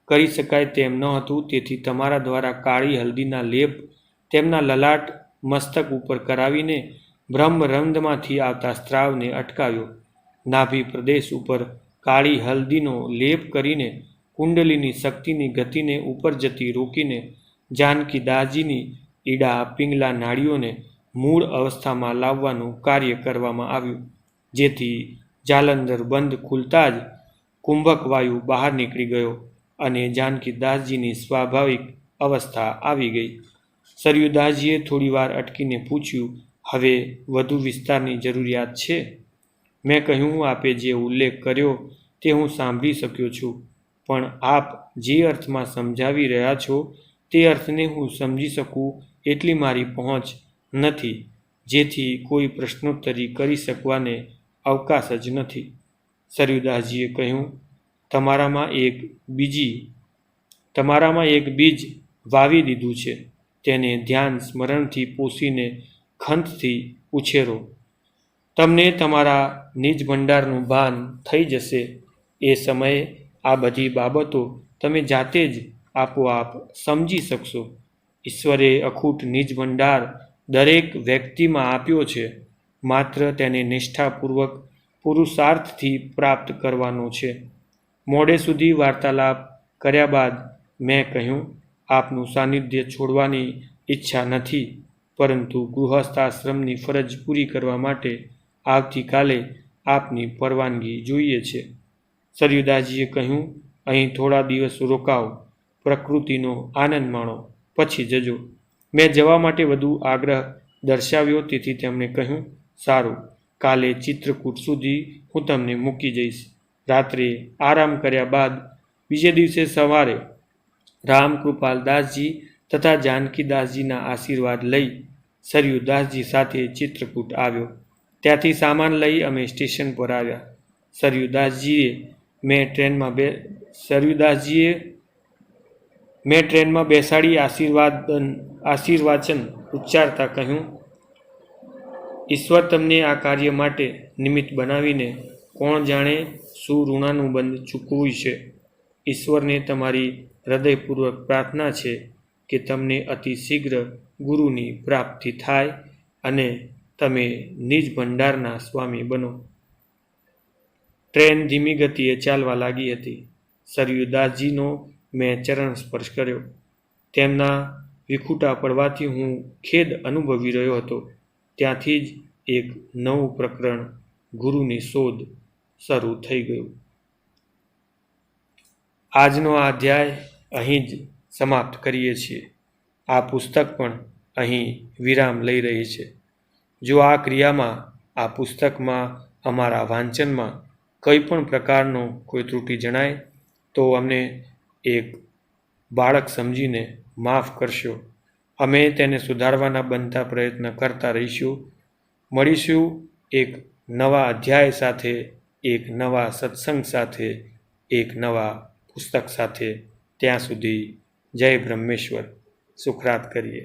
કરી શકાય તેમ ન હતું. તેથી તમારા દ્વારા કાળી હલ્દીના લેપ તેમના લલાટ મસ્તક ઉપર કરાવીને બ્રહ્મરંધ્રમાંથી આવતા સ્ત્રાવને અટકાવ્યો. નાભી પ્રદેશ ઉપર કાળી હલ્દીનો લેપ કરીને કુંડલીની શક્તિની ગતિને ઉપર જતી રોકીને જાનકીદાસજીની ઈડા પિંગલા નાડીઓને મૂળ અવસ્થામાં લાવવાનું કાર્ય કરવામાં આવ્યું, જેથી જાલંધર બંધ ખુલતા જ કુંભક વાયુ બહાર નીકળી ગયો અને જાનકીદાસજીની સ્વાભાવિક અવસ્થા આવી ગઈ. સરયુદાસજીએ થોડી વાર અટકીને પૂછ્યું, હવે વધુ વિસ્તારની જરૂરિયાત છે? મેં કહ્યું, આપે જે ઉલ્લેખ કર્યો તે હું સાંભળી શક્યો છું, પણ આપ જે અર્થમાં સમજાવી રહ્યા છો તે અર્થને હું સમજી શકું એટલી મારી પહોંચ નથી, જેથી કોઈ પ્રશ્નોત્તરી કરી શકવાને અવકાશ જ નથી. સરયુદાસજીએ કહ્યું, તમારામાં એક બીજ વાવી દીધું છે, તેને ધ્યાન સ્મરણથી પોષીને ખંતથી ઉછેરો. તમને તમારા નિજ ભંડારનું ભાન થઈ જશે. એ સમયે આ બધી બાબતો તમે જાતે જ આપોઆપ સમજી શકશો. ઈશ્વરે અખૂટ નિજ ભંડાર દરેક વ્યક્તિમાં આપ્યો છે, માત્ર તેને નિષ્ઠાપૂર્વક પુરુષાર્થથી પ્રાપ્ત કરવાનો છે. મોડે સુધી વાર્તાલાપ કર્યા બાદ મેં કહ્યું, આપનું સાનિધ્ય છોડવાની ઈચ્છા નથી, પરંતુ ગૃહસ્થાશ્રમની ફરજ પૂરી કરવા માટે આવતીકાલે આપની પરવાનગી જોઈએ છે. સરયુદાસજીએ કહ્યું, અહીં થોડા દિવસ રોકાઓ, પ્રકૃતિનો આનંદ માણો, પછી જજો. મેં જવા માટે વધુ આગ્રહ દર્શાવ્યો, તેથી તેમણે કહ્યું, સારું, કાલે ચિત્રકૂટ સુધી હું તમને મૂકી જઈશ. રાત્રે આરામ કર્યા બાદ બીજે દિવસે સવારે રામકૃપાલદાસજી તથા જાનકીદાસજીના આશીર્વાદ લઈ સરયુદાસજી સાથે ચિત્રકૂટ આવ્યો. ત્યાંથી સામાન લઈ અમે સ્ટેશન પર આવ્યા. સરયુદાસજીએ મેં ટ્રેનમાં બેસાડી આશીર્વાચન ઉચ્ચારતા કહ્યું, ઈશ્વર તમને આ કાર્ય માટે નિમિત્ત બનાવીને કોણ જાણે શું ઋણાનુબંધ ચૂકવ્યું છે. ઈશ્વરને તમારી હૃદયપૂર્વક પ્રાર્થના છે કે તમને અતિ શીઘ્ર ગુરુની પ્રાપ્તિ થાય અને તમે નિજ ભંડારના સ્વામી બનો. ટ્રેન ધીમી ગતિએ ચાલવા લાગી હતી. સરયુદાસજીનો મેં ચરણ સ્પર્શ કર્યો. તેમના વિખૂટા પડવાથી હું ખેદ અનુભવી રહ્યો હતો. ત્યાંથી જ એક નવું પ્રકરણ, ગુરુની શોધ, શરૂ થઈ ગયું. આજનો આ અધ્યાય અહીં જ સમાપ્ત કરીએ છીએ. આ પુસ્તક પણ અહીં વિરામ લઈ રહી છે. જો આ ક્રિયામાં, આ પુસ્તકમાં, અમારા વાંચનમાં કંઈ પણ પ્રકારનો કોઈ ત્રુટિ જણાય તો અમને એક બાળક સમજીને માફ કરશો. અમે તેને સુધારવાના બનતા પ્રયત્ન કરતા રહીશું. મળીશું એક નવા અધ્યાય સાથે, એક નવા સત્સંગ સાથે, એક નવા પુસ્તક સાથે. ત્યાં સુધી જય બ્રહ્મેશ્વર. સુખરાત કરીએ.